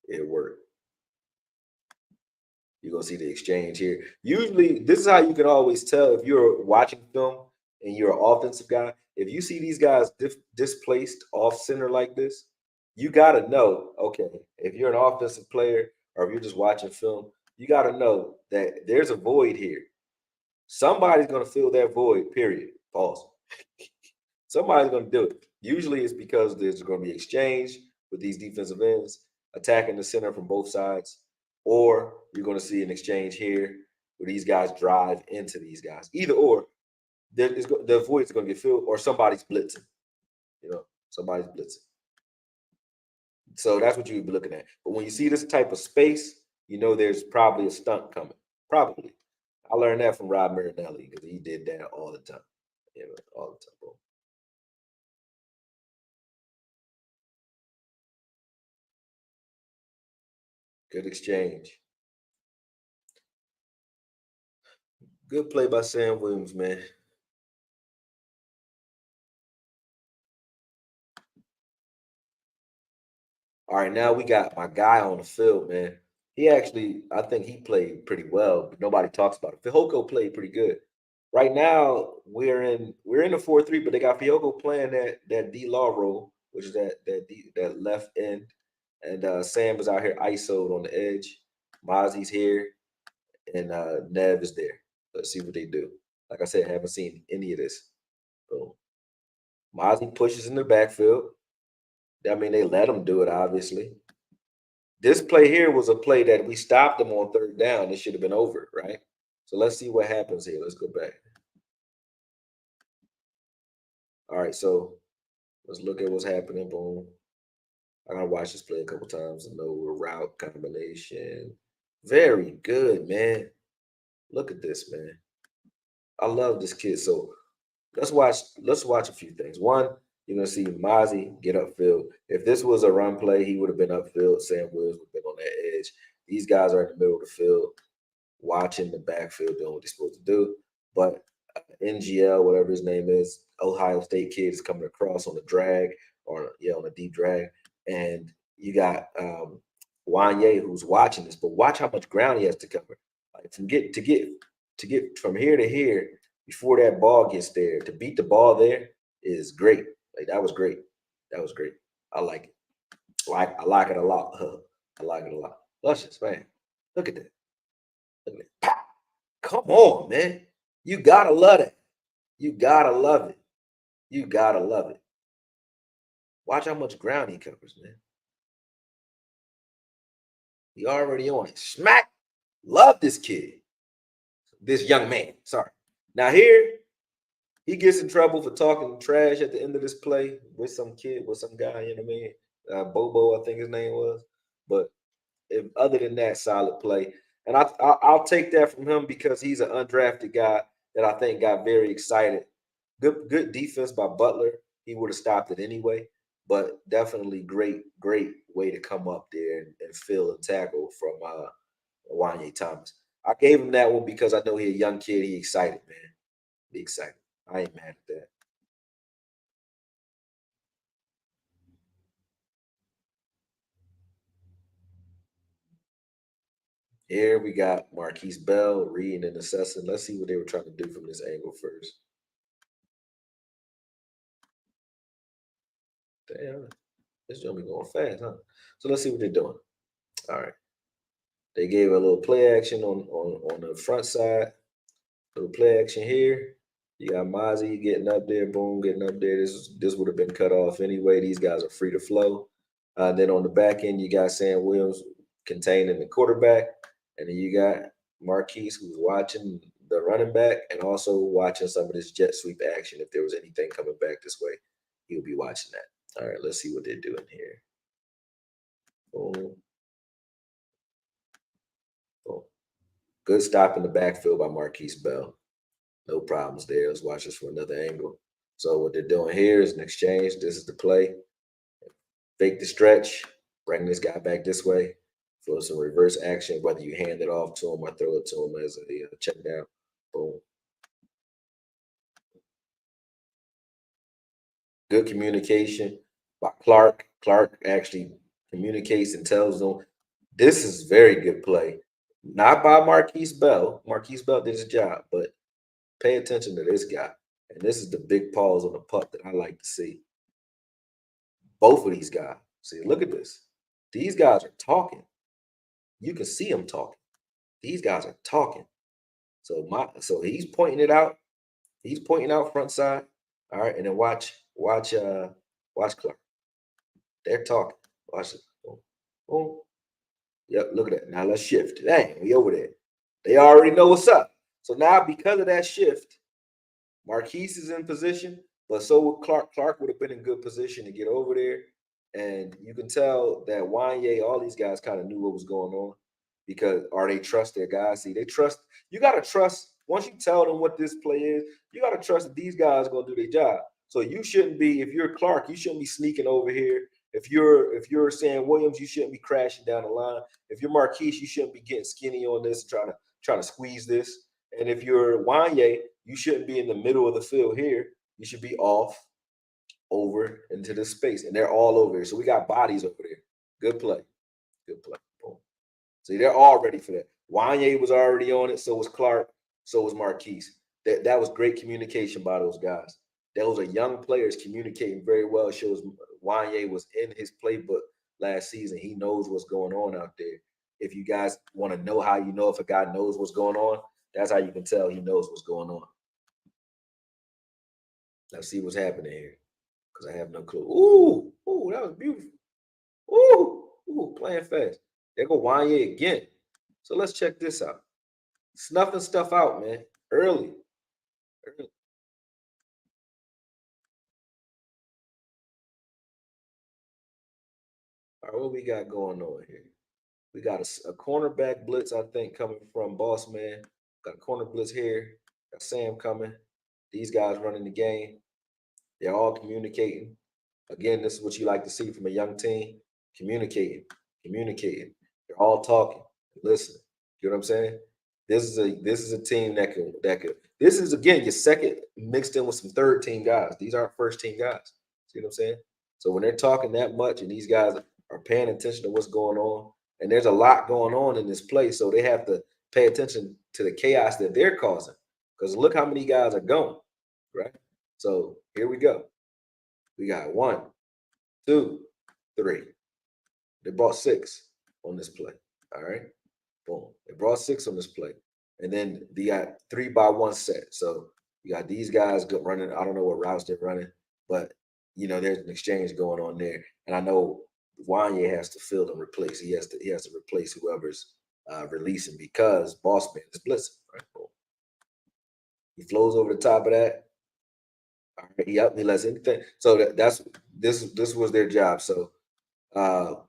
It worked. You're gonna see the exchange here. Usually, this is how you can always tell if you're watching film and you're an offensive guy. If you see these guys displaced off center like this, you gotta know. Okay, if you're an offensive player or if you're just watching film, you gotta know that there's a void here. Somebody's gonna fill that void. Period. Pause. Somebody's gonna do it. Usually, it's because there's gonna be exchange with these defensive ends attacking the center from both sides, or you're going to see an exchange here where these guys drive into these guys. Either or, the void is going to get filled, or somebody's blitzing. Somebody's blitzing. So that's what you would be looking at. But when you see this type of space, there's probably a stunt coming. Probably. I learned that from Rob Marinelli because he did that all the time. All the time. Bro. Good exchange. Good play by Sam Williams, man. All right, now we got my guy on the field, man. He actually, I think he played pretty well, but nobody talks about it. Fihoko played pretty good. Right now, we're in the 4-3, but they got Fihoko playing that D law role, which is that left end, and Sam is out here isoed on the edge. Mazi's here, and Nev is there. Let's see what they do. Like I said, haven't seen any of this. Boom. Mazi pushes in the backfield. I mean, they let him do it, obviously. This play here was a play that we stopped them on third down. It should have been over, right? So let's see what happens here. Let's go back. All right, so let's look at what's happening. Boom. I gotta watch this play a couple times to know a route combination. Very good, man. Look at this, man. I love this kid. So let's watch a few things. One, you're gonna see Mazi get upfield. If this was a run play, he would have been upfield. Sam Williams would have been on that edge. These guys are in the middle of the field, watching the backfield, doing what they're supposed to do. But NGL, whatever his name is, Ohio State kid is coming across on a drag or on a deep drag, and you got Wanye who's watching this. But watch how much ground he has to cover. Like to get from here to here before that ball gets there. To beat the ball there is great. Like that was great. That was great. I like it. I like it a lot. I like it a lot. Luscious, man. Look at that. Look at that. Come on, man. You gotta love it. You gotta love it. You gotta love it. Watch how much ground he covers, man. He already on it. Smack. Love this kid. This young man. Sorry. Now here, he gets in trouble for talking trash at the end of this play with some kid, with some guy, you know what I mean? Bobo, I think his name was. But other than that, solid play. And I'll take that from him because he's an undrafted guy that I think got very excited. Good defense by Butler. He would have stopped it anyway. but definitely great way to come up there and fill and tackle from Wanye Thomas. I gave him that one because I know he a young kid. He excited, man. Be excited. I ain't mad at that. Here we got Marquise Bell reading and assessing. Let's see what they were trying to do from this angle first. Damn, this gonna be going fast, huh? So let's see what they're doing. All right. They gave a little play action on the front side. Little play action here. You got Mazi getting up there, boom, getting up there. This would have been cut off anyway. These guys are free to flow. Then on the back end, you got Sam Williams containing the quarterback, and then you got Marquise who's watching the running back and also watching some of this jet sweep action. If there was anything coming back this way, he'll be watching that. All right, let's see what they're doing here. Boom, boom. Good stop in the backfield by Marquise Bell. No problems there. Let's watch this from another angle. So what they're doing here is an exchange. This is the play. Fake the stretch, bring this guy back this way for some reverse action, whether you hand it off to him or throw it to him as a check down. Boom. Good communication by Clark. Clark actually communicates and tells them this is very good play. Not by Marquise Bell. Marquise Bell did his job, but pay attention to this guy. And this is the big pause on the puck that I like to see. Both of these guys. See, look at this. These guys are talking. You can see them talking. These guys are talking. So he's pointing it out. He's pointing out front side. All right, and then watch Clark. They're talking. Watch it. Boom. Boom. Yep, look at that. Now let's shift. Dang, we over there. They already know what's up. So now because of that shift, Marquise is in position, but so would Clark. Clark would have been in good position to get over there. And you can tell that Wanye, all these guys kind of knew what was going on because or they trust their guys. See, they trust you gotta trust once you tell them what this play is, you gotta trust that these guys are gonna do their job. So you shouldn't be, if you're Clark, you shouldn't be sneaking over here. If you're Sam Williams, you shouldn't be crashing down the line. If you're Marquise, you shouldn't be getting skinny on this, trying to squeeze this. And if you're Wanye, you shouldn't be in the middle of the field here. You should be off over into this space. And they're all over here. So we got bodies over there. Good play. Good play. Boom. See, they're all ready for that. Wanye was already on it. So was Clark. So was Marquise. That was great communication by those guys. Those are young players communicating very well. It shows Wanye was in his playbook last season. He knows what's going on out there. If you guys want to know how you know if a guy knows what's going on, that's how you can tell he knows what's going on. Let's see what's happening here because I have no clue. Ooh, that was beautiful. Ooh, playing fast. There go Wanye again. So let's check this out. Snuffing stuff out, man. Early. Early. All right, what we got going on here? We got a cornerback blitz, I think, coming from Boss Man. Got a corner blitz here. Got Sam coming. These guys running the game. They're all communicating. Again, this is what you like to see from a young team. Communicating, communicating. They're all talking, listening. You know what I'm saying? This is a team that could. This is again your second mixed in with some third team guys. These aren't first team guys. See what I'm saying? So when they're talking that much and these guys are paying attention to what's going on, and there's a lot going on in this place, so they have to pay attention to the chaos that they're causing. Because look how many guys are going, right? So here we go. We got one, two, three. They brought six on this play. All right. Boom. They brought six on this play. And then they got 3-by-1 set. So you got these guys running. I don't know what routes they're running, but there's an exchange going on there. And I know Wanye has to fill and replace. He has to replace whoever's releasing because Boss Man is blitzing. Right. Boom. He flows over the top of that. All right. Yep. He lets anything. So that's this was their job. So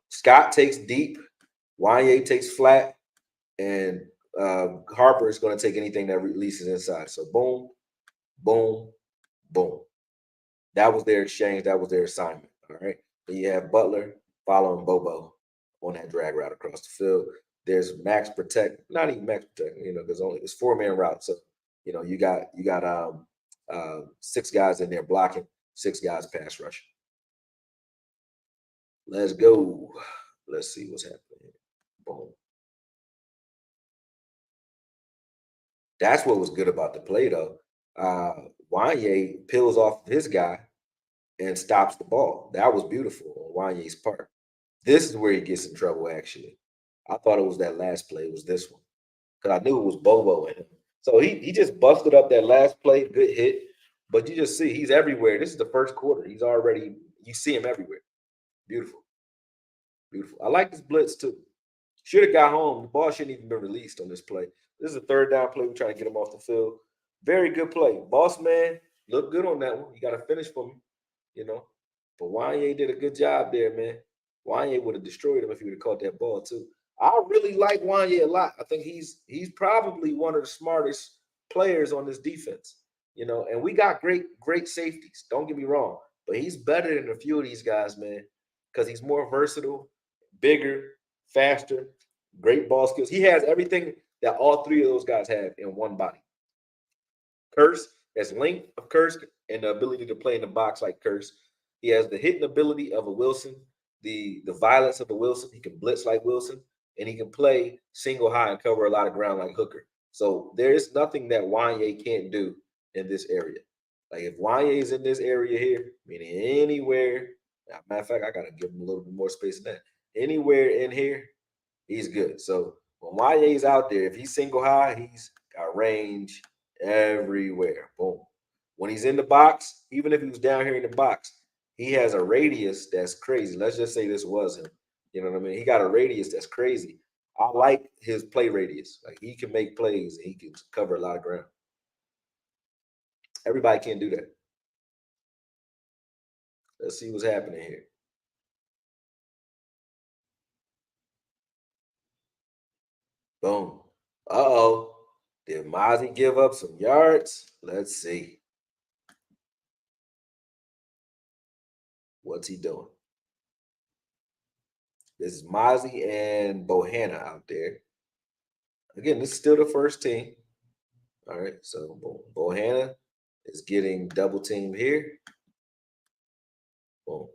Scott takes deep, Wanye takes flat, and Harper is going to take anything that releases inside. So boom, boom, boom. That was their exchange. That was their assignment. All right. Then you have Butler following Bobo on that drag route across the field. There's max protect, not even max protect, because only it's 4-man route. So, you got 6 guys in there blocking, 6 guys pass rushing. Let's go. Let's see what's happening. Boom. That's what was good about the play, though. Wanye peels off his guy and stops the ball. That was beautiful on Wanye's part. This is where he gets in trouble, actually. I thought it was that last play. It was this one. Because I knew it was Bobo in him. So he just busted up that last play. Good hit. But you just see he's everywhere. This is the first quarter. He's already, you see him everywhere. Beautiful. Beautiful. I like this blitz, too. Should have got home. The ball shouldn't even been released on this play. This is a 3rd down play. We're trying to get him off the field. Very good play. Boss man, look good on that one. You got to finish for me, you know. But Wanye did a good job there, man. Wanye would have destroyed him if he would have caught that ball, too. I really like Wanye a lot. I think he's probably one of the smartest players on this defense, and we got great safeties. Don't get me wrong. But he's better than a few of these guys, man, because he's more versatile, bigger, faster, great ball skills. He has everything that all 3 of those guys have in one body. Curse has length of Curse and the ability to play in the box like Curse. He has the hitting ability of a Wilson, the violence of a Wilson. He can blitz like Wilson, and he can play single high and cover a lot of ground like Hooker. So there is nothing that Wanye can't do in this area. Like if Wanye is in this area here, meaning anywhere, matter of fact, I gotta give him a little bit more space than that. Anywhere in here, he's good. So when Wanye's out there, if he's single high, he's got range everywhere. Boom. When he's in the box, even if he was down here in the box, he has a radius that's crazy. Let's just say this was him. You know what I mean? He got a radius that's crazy. I like his play radius. Like he can make plays and he can cover a lot of ground. Everybody can't do that. Let's see what's happening here. Boom. Uh-oh. Did Mazi give up some yards? Let's see. What's he doing? This is Mazi and Bohanna out there. Again, this is still the first team. All right, so Bohanna is getting double teamed here. Boom.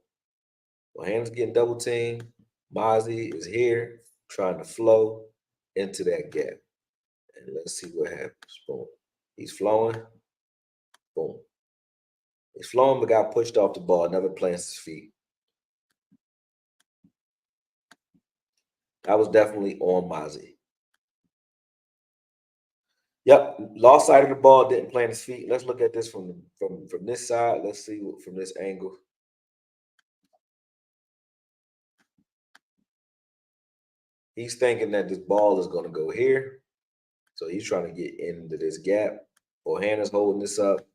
Bohanna's getting double teamed. Mazi is here trying to flow into that gap. And let's see what happens. Boom. He's flowing. Boom. He's flowing, but got pushed off the ball, never plants his feet. That was definitely on Mazi. Yep, lost sight of the ball, didn't plant his feet. Let's look at this from this side. Let's see from this angle. He's thinking that this ball is going to go here. So he's trying to get into this gap. Bohanna's holding this up.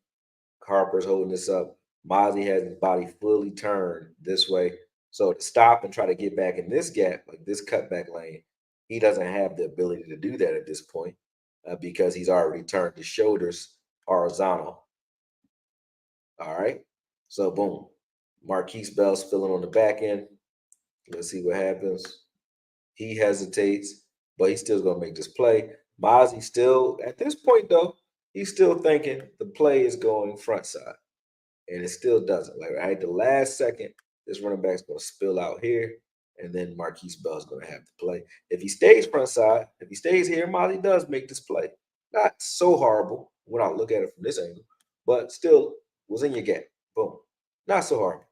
Harper's holding this up. Mazi has his body fully turned this way. So to stop and try to get back in this gap, like this cutback lane, he doesn't have the ability to do that at this point because he's already turned his shoulders horizontal. All right. So boom. Marquise Bell's filling on the back end. Let's see what happens. He hesitates, but he's still going to make this play. Mazi still, at this point, though, he's still thinking the play is going front side. And it still doesn't. Like right at the last second, this running back's going to spill out here, and then Marquise Bell's going to have to play. If he stays front side, if he stays here, Mazi does make this play. Not so horrible when I look at it from this angle, but still was in your gap. Boom. Not so horrible.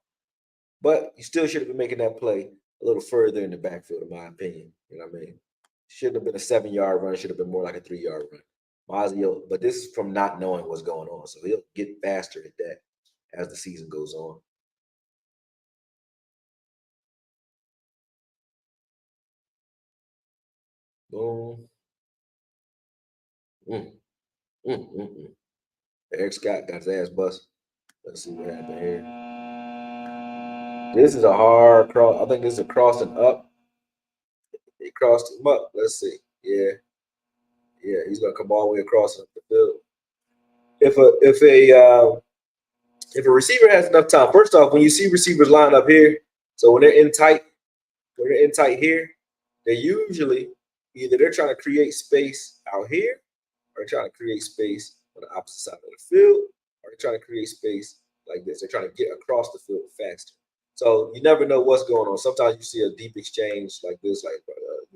But you still should have been making that play a little further in the backfield, in my opinion. You know what I mean? Shouldn't have been a 7-yard run. Should have been more like a 3-yard run. Mazi, but this is from not knowing what's going on. So he'll get faster at that as the season goes on. Boom. Mm, Eric Scott got his ass bust. Let's see what happened here. This is a hard cross. I think this is a crossing up. He crossed him up. Let's see. Yeah. Yeah, he's gonna come all the way across the field. If a receiver has enough time, first off, when you see receivers line up here, So when they're in tight here, they're usually either they're trying to create space out here, or they're trying to create space on the opposite side of the field, or they're trying to create space like this. They're trying to get across the field faster. So you never know what's going on. Sometimes you see a deep exchange like this, like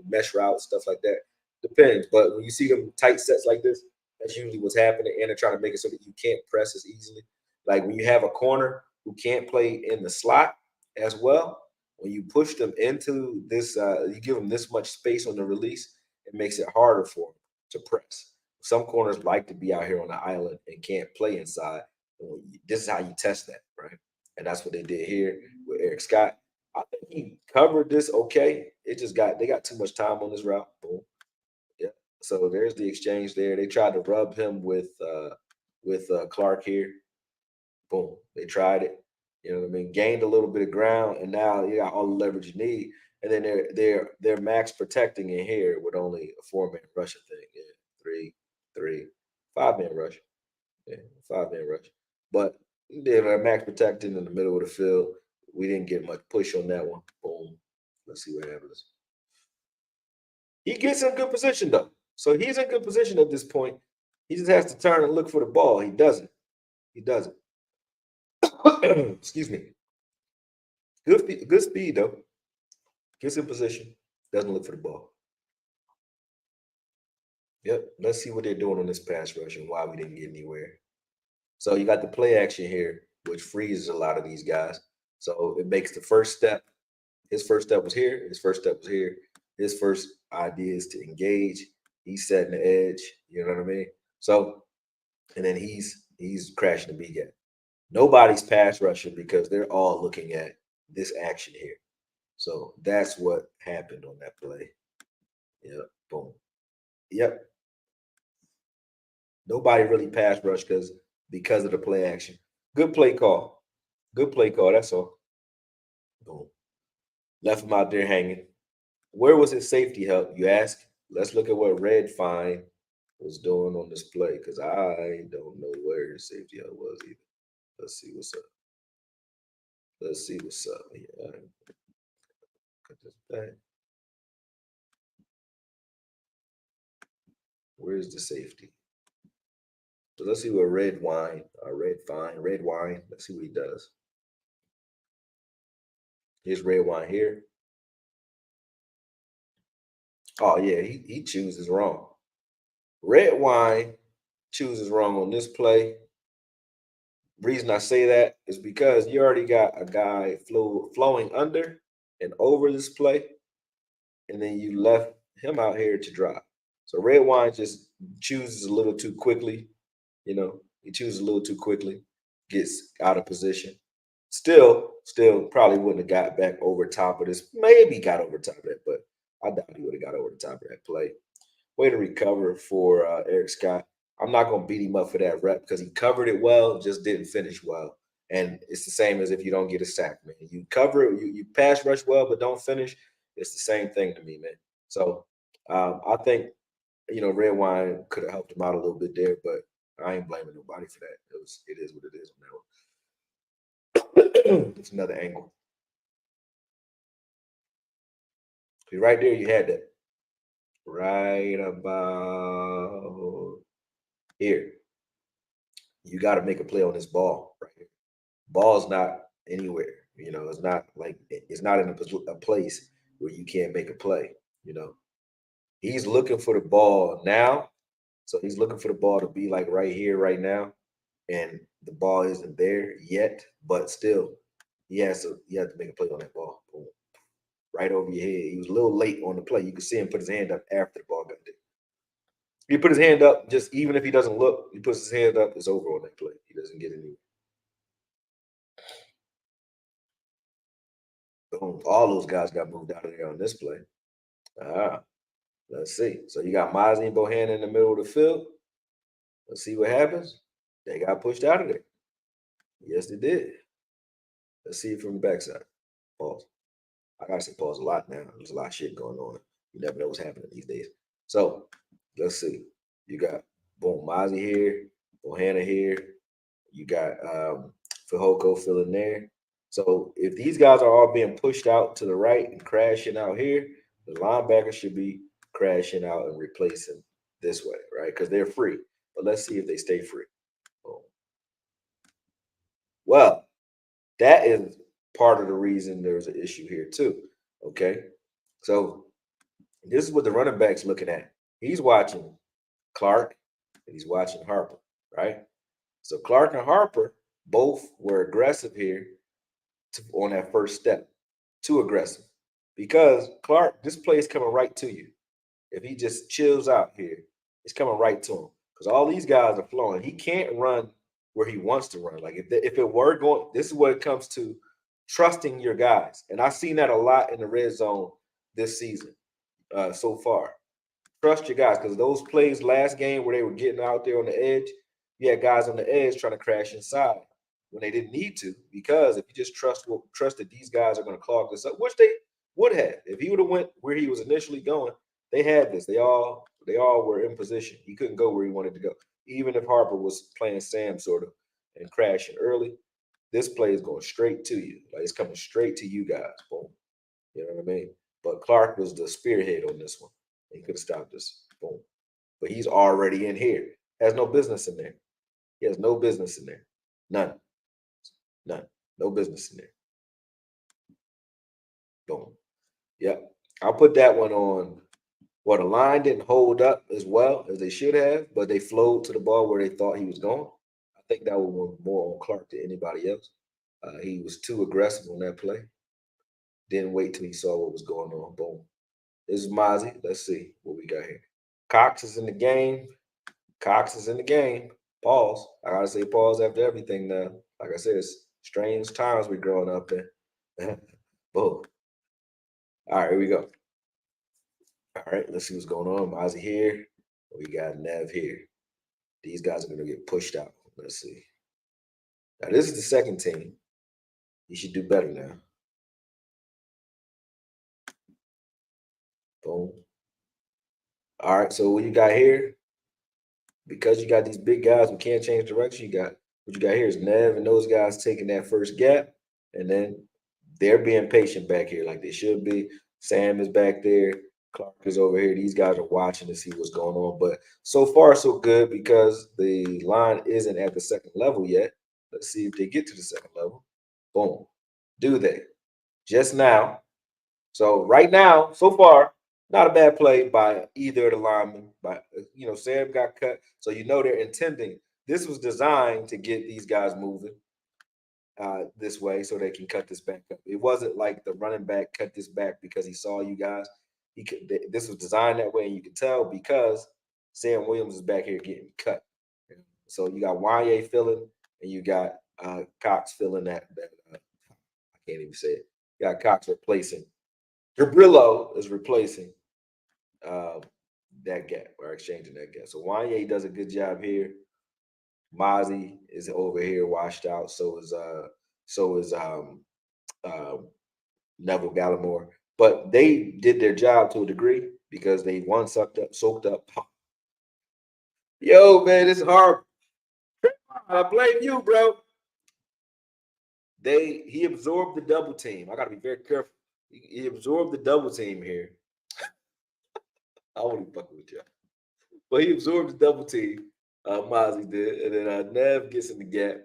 mesh route, stuff like that. Depends. But when you see them tight sets like this, that's usually what's happening. And they're trying to make it so that you can't press as easily. Like when you have a corner who can't play in the slot as well, when you push them into this, you give them this much space on the release, it makes it harder for them to press. Some corners like to be out here on the island and can't play inside. This is how you test that, right? And that's what they did here with Eric Scott. I think he covered this okay. They got too much time on this route. Boom. Yeah. So there's the exchange there. They tried to rub him with Clark here. Boom. They tried it. You know what I mean? Gained a little bit of ground, and now you got all the leverage you need. And then they're max protecting in here with only a 4-man rushing thing. Yeah, three, three, 5-man rush. Yeah, 5-man rush. But they were max protecting in the middle of the field. We didn't get much push on that one. Boom. Let's see what happens. He gets in good position though. So he's in good position at this point. He just has to turn and look for the ball. He doesn't. He doesn't. Excuse me. Good speed though. Gets in position. Doesn't look for the ball. Yep. Let's see what they're doing on this pass rush and why we didn't get anywhere. So you got the play action here, which freezes a lot of these guys. So it makes the first step. His first step was here. His first step was here. His first idea is to engage. He's setting the edge. You know what I mean? So, and then he's crashing the B gap. Nobody's pass rushing because they're all looking at this action here. So that's what happened on that play. Yep. Boom. Yep. Nobody really pass rush because of the play action. Good play call. Good play call. That's all. Boom. Left him out there hanging. Where was his safety help, you ask? Let's look at what Red Fine was doing on this play because I don't know where his safety help was either. Let's see what's up. Let's see what's up. Yeah. Cut this back. Where's the safety? So let's see what Red Wine. Let's see what he does. Here's Red Wine here. Oh yeah, he chooses wrong. Red Wine chooses wrong on this play. Reason I say that is because you already got a guy flowing under and over this play, and then you left him out here to drop. So Red Wine just chooses a little too quickly. He chooses a little too quickly, gets out of position. Still probably wouldn't have got back over top of this. Maybe got over top of that, but I doubt he would have got over the top of that play. Way to recover for Eric Scott. I'm not going to beat him up for that rep because he covered it well, just didn't finish well. And it's the same as if you don't get a sack, man. You cover it, you pass rush well, but don't finish. It's the same thing to me, man. So I think Red Wine could have helped him out a little bit there, but I ain't blaming nobody for that. It is what it is on that one. It's another angle. Right there, you had that. Right about here. You got to make a play on this ball right here. Ball's not anywhere. It's not like it's not in a place where you can't make a play. You know, he's looking for the ball now. So he's looking for the ball to be like right here, right now. And the ball isn't there yet, but still, he has to make a play on that ball. Boom. Right over your head. He was a little late on the play. You could see him put his hand up after the ball got there. He put his hand up, just even if he doesn't look, he puts his hand up, it's over on that play. He doesn't get any. Boom. All those guys got moved out of there on this play. Ah, let's see. So you got Mazi and Bohanna in the middle of the field. Let's see what happens. They got pushed out of there. Yes, they did. Let's see it from the backside. Pause. I gotta say pause a lot now. There's a lot of shit going on. You never know what's happening these days. So let's see. You got boom Mazi here, Bohanna here. You got Fehoko filling there. So if these guys are all being pushed out to the right and crashing out here, the linebacker should be crashing out and replacing this way, right? Because they're free. But let's see if they stay free. Boom. Well, that is part of the reason there's an issue here too. Okay. So this is what the running back's looking at. He's watching Clark and he's watching Harper, right? So Clark and Harper both were aggressive here on that first step, too aggressive. Because Clark, this play is coming right to you. If he just chills out here, it's coming right to him. Because all these guys are flowing. He can't run where he wants to run. Like if it were going, this is what it comes to trusting your guys. And I've seen that a lot in the red zone this season so far. Trust your guys because those plays last game where they were getting out there on the edge, you had guys on the edge trying to crash inside when they didn't need to. Because if you just trust that these guys are going to clog this up, which they would have, if he would have went where he was initially going, they had this. They all were in position. He couldn't go where he wanted to go. Even if Harper was playing Sam sort of and crashing early, this play is going straight to you. Like it's coming straight to you guys. Boom. You know what I mean? But Clark was the spearhead on this one. He could have stopped us. Boom. But he's already in here. Has no business in there. He has no business in there. None. None. No business in there. Boom. Yep. I'll put that one on. Well, the line didn't hold up as well as they should have, but they flowed to the ball where they thought he was going. I think that was more on Clark than anybody else. He was too aggressive on that play. Didn't wait till he saw what was going on. Boom. This is Mazi. Let's see what we got here. Cox is in the game. Cox is in the game. Pause. I gotta say pause after everything now. Like I said, it's strange times we're growing up in. Boom. All right, here we go. All right, let's see what's going on. Mazi here. We got Nev here. These guys are gonna get pushed out. Let's see. Now this is the second team. You should do better now. Boom. All right, so what you got here? Because you got these big guys who can't change direction, you got what you got here is Nev and those guys taking that first gap, and then they're being patient back here like they should be. Sam is back there. Clark is over here. These guys are watching to see what's going on. But so far, so good because the line isn't at the second level yet. Let's see if they get to the second level. Boom. Do they? Just now. So right now, so far, not a bad play by either of the linemen. By Sam got cut, so they're intending. This was designed to get these guys moving this way, so they can cut this back up. It wasn't like the running back cut this back because he saw you guys. This was designed that way, and you can tell because Sam Williams is back here getting cut. So you got Wanye filling, and you got Cox filling that. I can't even say it. You got Cox replacing. Brillo is replacing that gap or exchanging that gap. So Wanye does a good job here. Mazi is over here washed out. So is Neville Gallimore. But they did their job to a degree because they soaked up. Yo, man, this is hard. I blame you, bro. He absorbed the double team. I gotta be very careful. He absorbed the double team here. I won't even fucking with you. But he absorbed the double team. Mozzie did, and then Nev gets in the gap,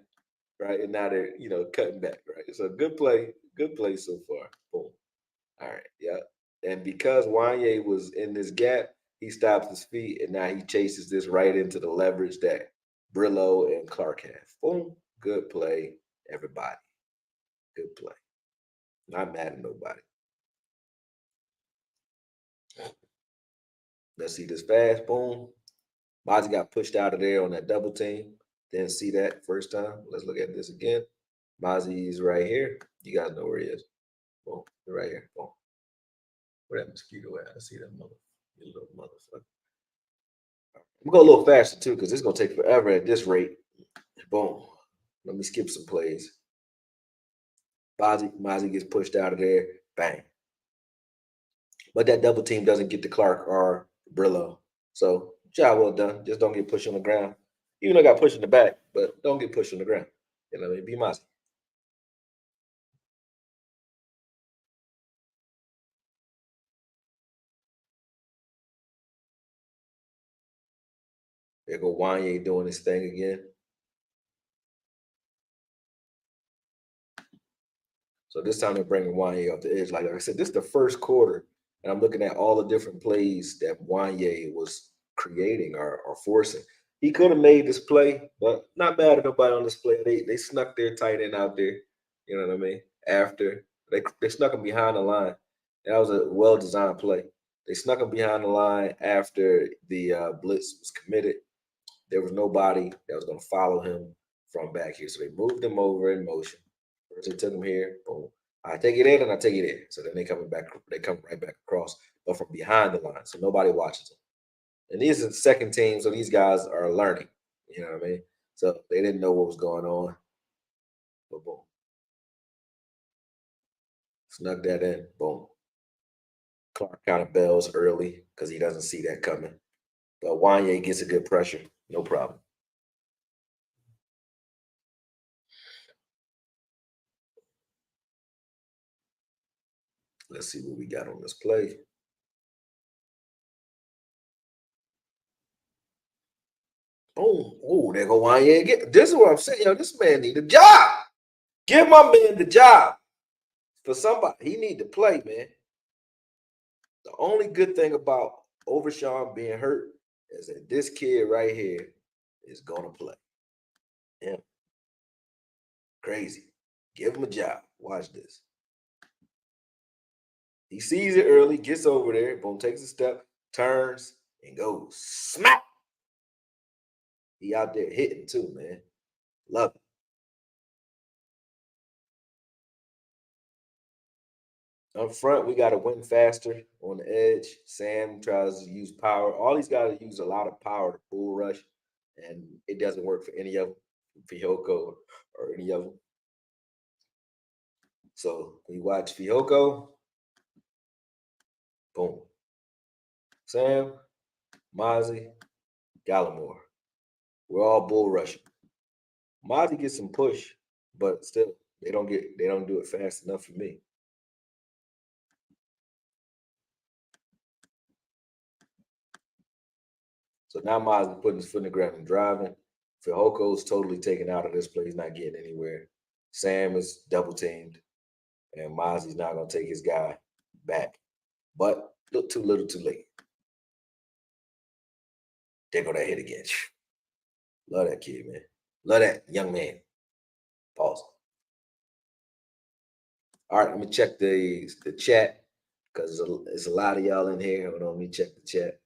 right? And now they're cutting back, right? So good play so far. Boom. All right, yeah. And because Wanye was in this gap, he stops his feet, and now he chases this right into the leverage that Brillo and Clark have. Boom. Good play, everybody. Good play. Not mad at nobody. Let's see this fast. Boom. Mozzie got pushed out of there on that double team. Didn't see that first time. Let's look at this again. Mozzie's right here. You guys know where he is. Boom. Right here. Boom. Where that mosquito at? I see that little motherfucker. I'm going to go a little faster too, because it's going to take forever at this rate. Boom. Let me skip some plays. Mozzie gets pushed out of there. Bang. But that double team doesn't get to Clark or Brillo. So job well done. Just don't get pushed on the ground. Even though I got pushed in the back, but don't get pushed on the ground. You know what I mean? Be Mozzie. There go Wanye doing his thing again. So this time they're bringing Wanye off the edge. Like I said, this is the first quarter, and I'm looking at all the different plays that Wanye was creating or forcing. He could have made this play, but not mad at nobody on this play. They snuck their tight end out there. You know what I mean? After they snuck him behind the line. That was a well designed play. They snuck him behind the line after the blitz was committed. There was nobody that was going to follow him from back here, so they moved him over in motion. First they took him here, boom. I take it in and I take it in. So then they coming back, they come right back across, but from behind the line, so nobody watches them. And these are the second team, so these guys are learning. You know what I mean? So they didn't know what was going on. But boom, snuck that in. Boom. Clark kind of bells early because he doesn't see that coming. But Wanye gets a good pressure, no problem. Let's see what we got on this play. Boom. Oh, there go Wanye again. This is what I'm saying. Yo, this man need a job. Give my man the job. For somebody, he need to play, man. The only good thing about Overshawn being hurt is that this kid right here is gonna play. Yeah, crazy. Give him a job. Watch this. He sees it early, gets over there, boom, takes a step, turns, and goes smack. He out there hitting too, man. Love it. Up front, we got to win faster on the edge. Sam tries to use power. All he's got to use a lot of power to bull rush, and it doesn't work for any of them, Fihoko or any of them. So we watch Fihoko, boom. Sam, Mazi, Gallimore. We're all bull rushing. Mazi gets some push, but still, they don't do it fast enough for me. So now Mazi putting his foot in the ground and driving. Fihoko's totally taken out of this play. He's not getting anywhere. Sam is double teamed, and Mazi's not going to take his guy back. But look too little, too late. There go that hit again. Love that kid, man. Love that young man. Pause. All right, let me check the chat because there's a lot of y'all in here. Hold on, let me check the chat.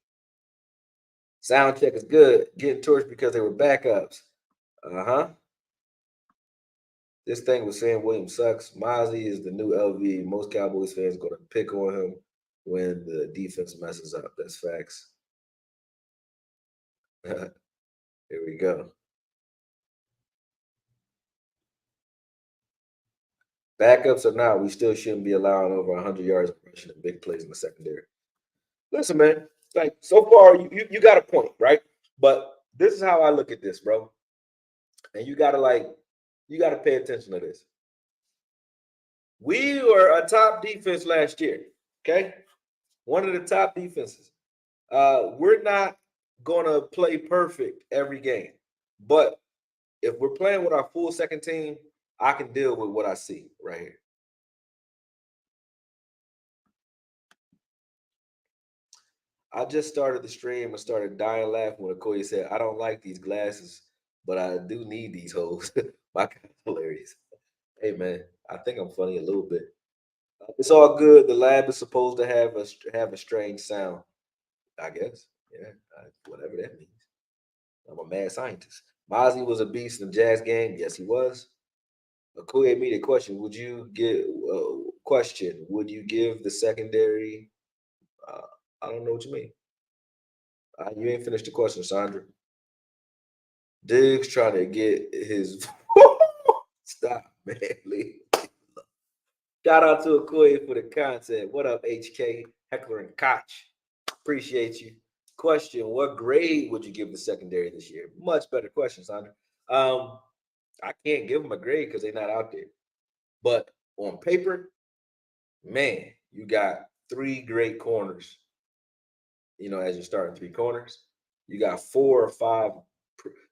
Sound check is good. Getting torched because they were backups. Uh-huh. This thing was saying William sucks. Mazi is the new LV. Most Cowboys fans going to pick on him when the defense messes up. That's facts. Here we go. Backups or not, we still shouldn't be allowing over 100 yards of rushing and big plays in the secondary. Listen, man, like so far, you got a point, right? But this is how I look at this, bro. And you gotta pay attention to this. We were a top defense last year. Okay, one of the top defenses. We're not gonna play perfect every game, but if we're playing with our full second team, I can deal with what I see right here. I just started the stream and started dying laughing when Okoye said, "I don't like these glasses, but I do need these hoes." My God, hilarious. Hey man, I think I'm funny a little bit. It's all good. The lab is supposed to have a strange sound, I guess. Yeah, whatever that means. I'm a mad scientist. Mozzie was a beast in the Jazz game. Yes, he was. Akuya Media question: Would you give question? Would you give the secondary? Uh, I don't know what you mean. You ain't finished the question, Sandra. Diggs trying to get his stop, man. Shout out to Akuya for the content. What up, HK Heckler and Koch? Appreciate you. Question: What grade would you give the secondary this year? Much better question, Sandra. I can't give them a grade because they're not out there. But on paper, man, you got three great corners. As you're starting three corners, You got 4 or 5.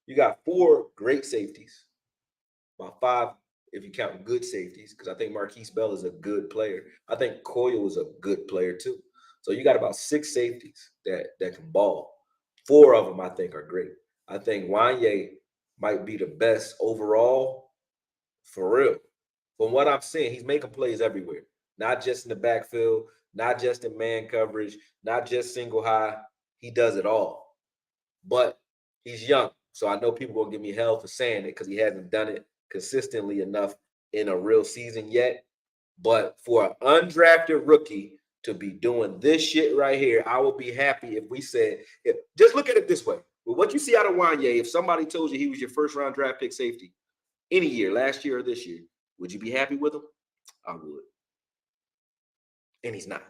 You got 4 great safeties. About 5 if you count good safeties, because I think Marquise Bell is a good player. I think Coyle is a good player too. So you got about 6 safeties that can ball. 4 of them I think are great. I think Wanye might be the best overall for real. From what I'm seeing, he's making plays everywhere, not just in the backfield, not just in man coverage, not just single high. He does it all. But he's young. So I know people gonna give me hell for saying it because he hasn't done it consistently enough in a real season yet. But for an undrafted rookie to be doing this shit right here, I would be happy if we said, just look at it this way. With what you see out of Wanye, if somebody told you he was your first round draft pick safety any year, last year or this year, would you be happy with him? I would. And he's not.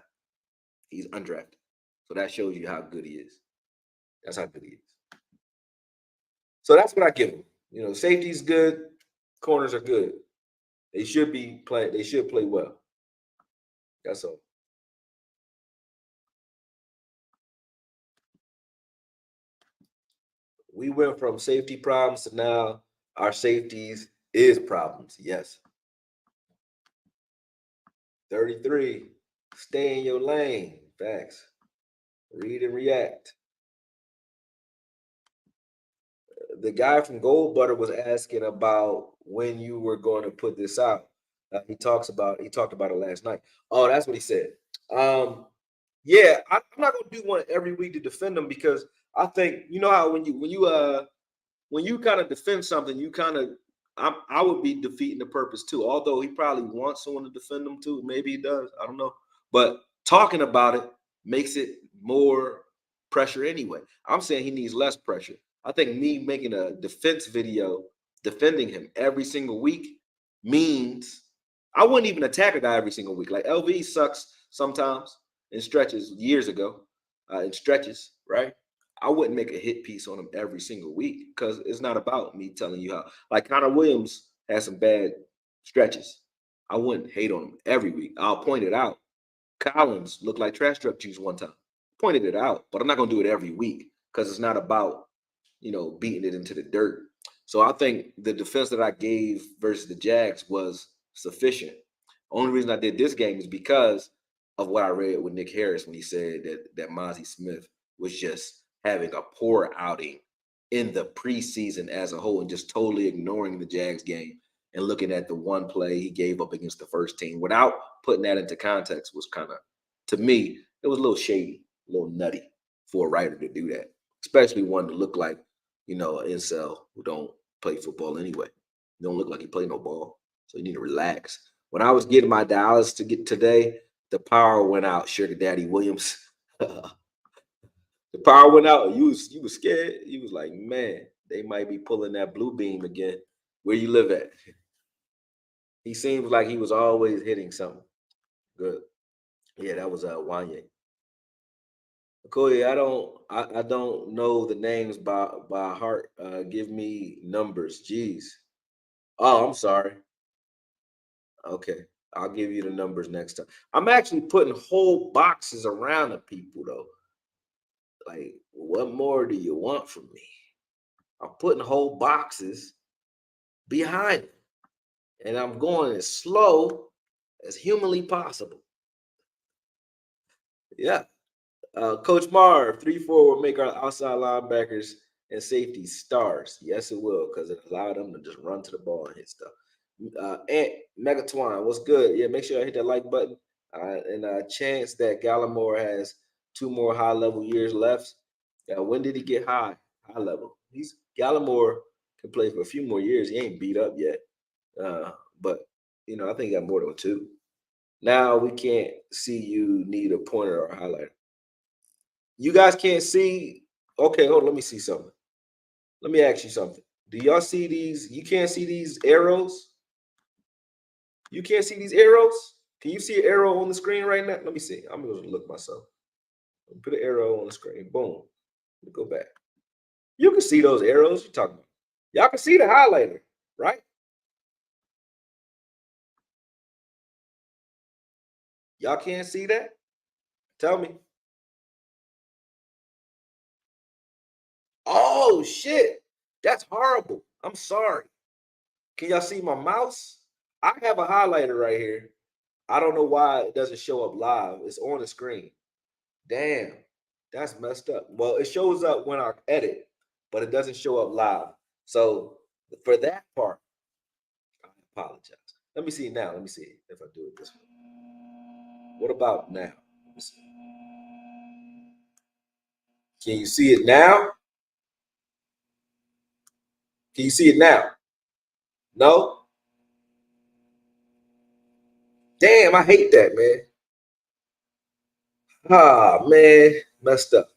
He's undrafted. So that shows you how good he is. That's how good he is. So that's what I give him. You know, safety's good, corners are good. They should be playing. They should play well. That's all. We went from safety problems to now our safeties is problems. Yes. 33. Stay in your lane. Facts. Read and react. The guy from Gold Butter was asking about when you were going to put this out. He talked about it last night. Oh, that's what he said. Yeah, I'm not gonna do one every week to defend them because I think you know how when you kind of defend something, you kind of I would be defeating the purpose too. Although he probably wants someone to defend him too. Maybe he does. I don't know. But talking about it makes it more pressure anyway. I'm saying he needs less pressure. I think me making a defense video defending him every single week means I wouldn't even attack a guy every single week. Like LV sucks sometimes in stretches years ago, in stretches, right? I wouldn't make a hit piece on him every single week because it's not about me telling you how. Like Connor Williams has some bad stretches. I wouldn't hate on him every week. I'll point it out. Collins looked like trash truck juice one time. Pointed it out, but I'm not gonna do it every week because it's not about beating it into the dirt. So I think the defense that I gave versus the Jags was sufficient. Only reason I did this game is because of what I read with Nick Harris when he said that Mazi Smith was just having a poor outing in the preseason as a whole and just totally ignoring the Jags game and looking at the one play he gave up against the first team without putting that into context was kind of, to me, it was a little shady, a little nutty for a writer to do that, especially one to look like, an incel who don't play football anyway. You don't look like you play no ball, so you need to relax. When I was getting my dialysis to get today, the power went out. Sugar Daddy Williams, the power went out. You was scared. You was like, man, they might be pulling that blue beam again. Where you live at? He seems like he was always hitting something good. Yeah, that was Wanye. Cody, I don't know the names by heart. Give me numbers. Jeez. Oh, I'm sorry. Okay. I'll give you the numbers next time. I'm actually putting whole boxes around the people though. Like, what more do you want from me? I'm putting whole boxes behind it. And I'm going as slow as humanly possible. Yeah. Coach Marv, 3-4 will make our outside linebackers and safeties stars. Yes, it will, because it allowed them to just run to the ball and hit stuff. Ant Megatwine, what's good? Yeah, make sure I hit that like button. And a chance that Gallimore has 2 more high level years left. When did he get high level? He's Gallimore can play for a few more years. He ain't beat up yet. But I think he got more than 2. Now we can't see you need a pointer or a highlighter. You guys can't see. Okay, hold on. Let me see something. Let me ask you something. Do y'all see these? You can't see these arrows? You can't see these arrows? Can you see an arrow on the screen right now? Let me see. I'm going to look myself. Put an arrow on the screen. Boom. Let me go back. You can see those arrows you're talking about. Y'all can see the highlighter, right? Y'all can't see that? Tell me. Oh shit. That's horrible. I'm sorry. Can y'all see my mouse? I have a highlighter right here. I don't know why it doesn't show up live. It's on the screen. Damn. That's messed up. Well, it shows up when I edit, but it doesn't show up live. So for that part, I apologize. Let me see now. Let me see if I do it this way. What about now? Let me see. Can you see it now? Can you see it now? No? Damn, I hate that, man. Ah, man, messed up.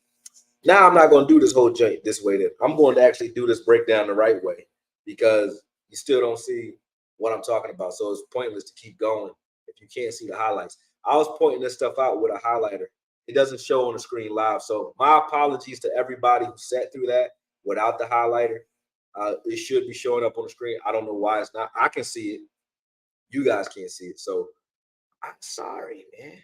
Now I'm not going to do this whole joint this way. Then I'm going to actually do this breakdown the right way because you still don't see what I'm talking about. So it's pointless to keep going if you can't see the highlights. I was pointing this stuff out with a highlighter. It doesn't show on the screen live. So my apologies to everybody who sat through that without the highlighter. It should be showing up on the screen. I don't know why it's not. I can see it. You guys can't see it. So I'm sorry, man.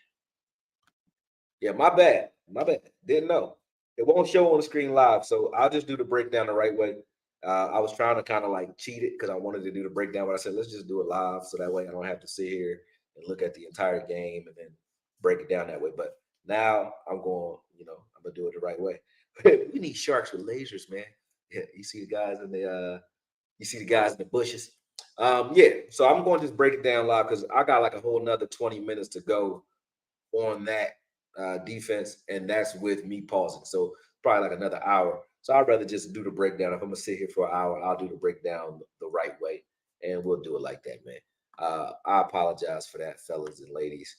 Yeah, my bad. My bad. Didn't know. It won't show on the screen live, so I'll just do the breakdown the right way. I was trying to kind of like cheat it because I wanted to do the breakdown, but I said let's just do it live so that way I don't have to sit here and look at the entire game and then break it down that way. But now I'm going, I'm gonna do it the right way. We need sharks with lasers, man. Yeah, you see the guys in the bushes. Yeah, so I'm going to just break it down live because I got like a whole nother 20 minutes to go on that defense, and that's with me pausing. So probably like another hour. So I'd rather just do the breakdown. If I'm gonna sit here for an hour, I'll do the breakdown the right way, and we'll do it like that, man. I apologize for that, fellas and ladies.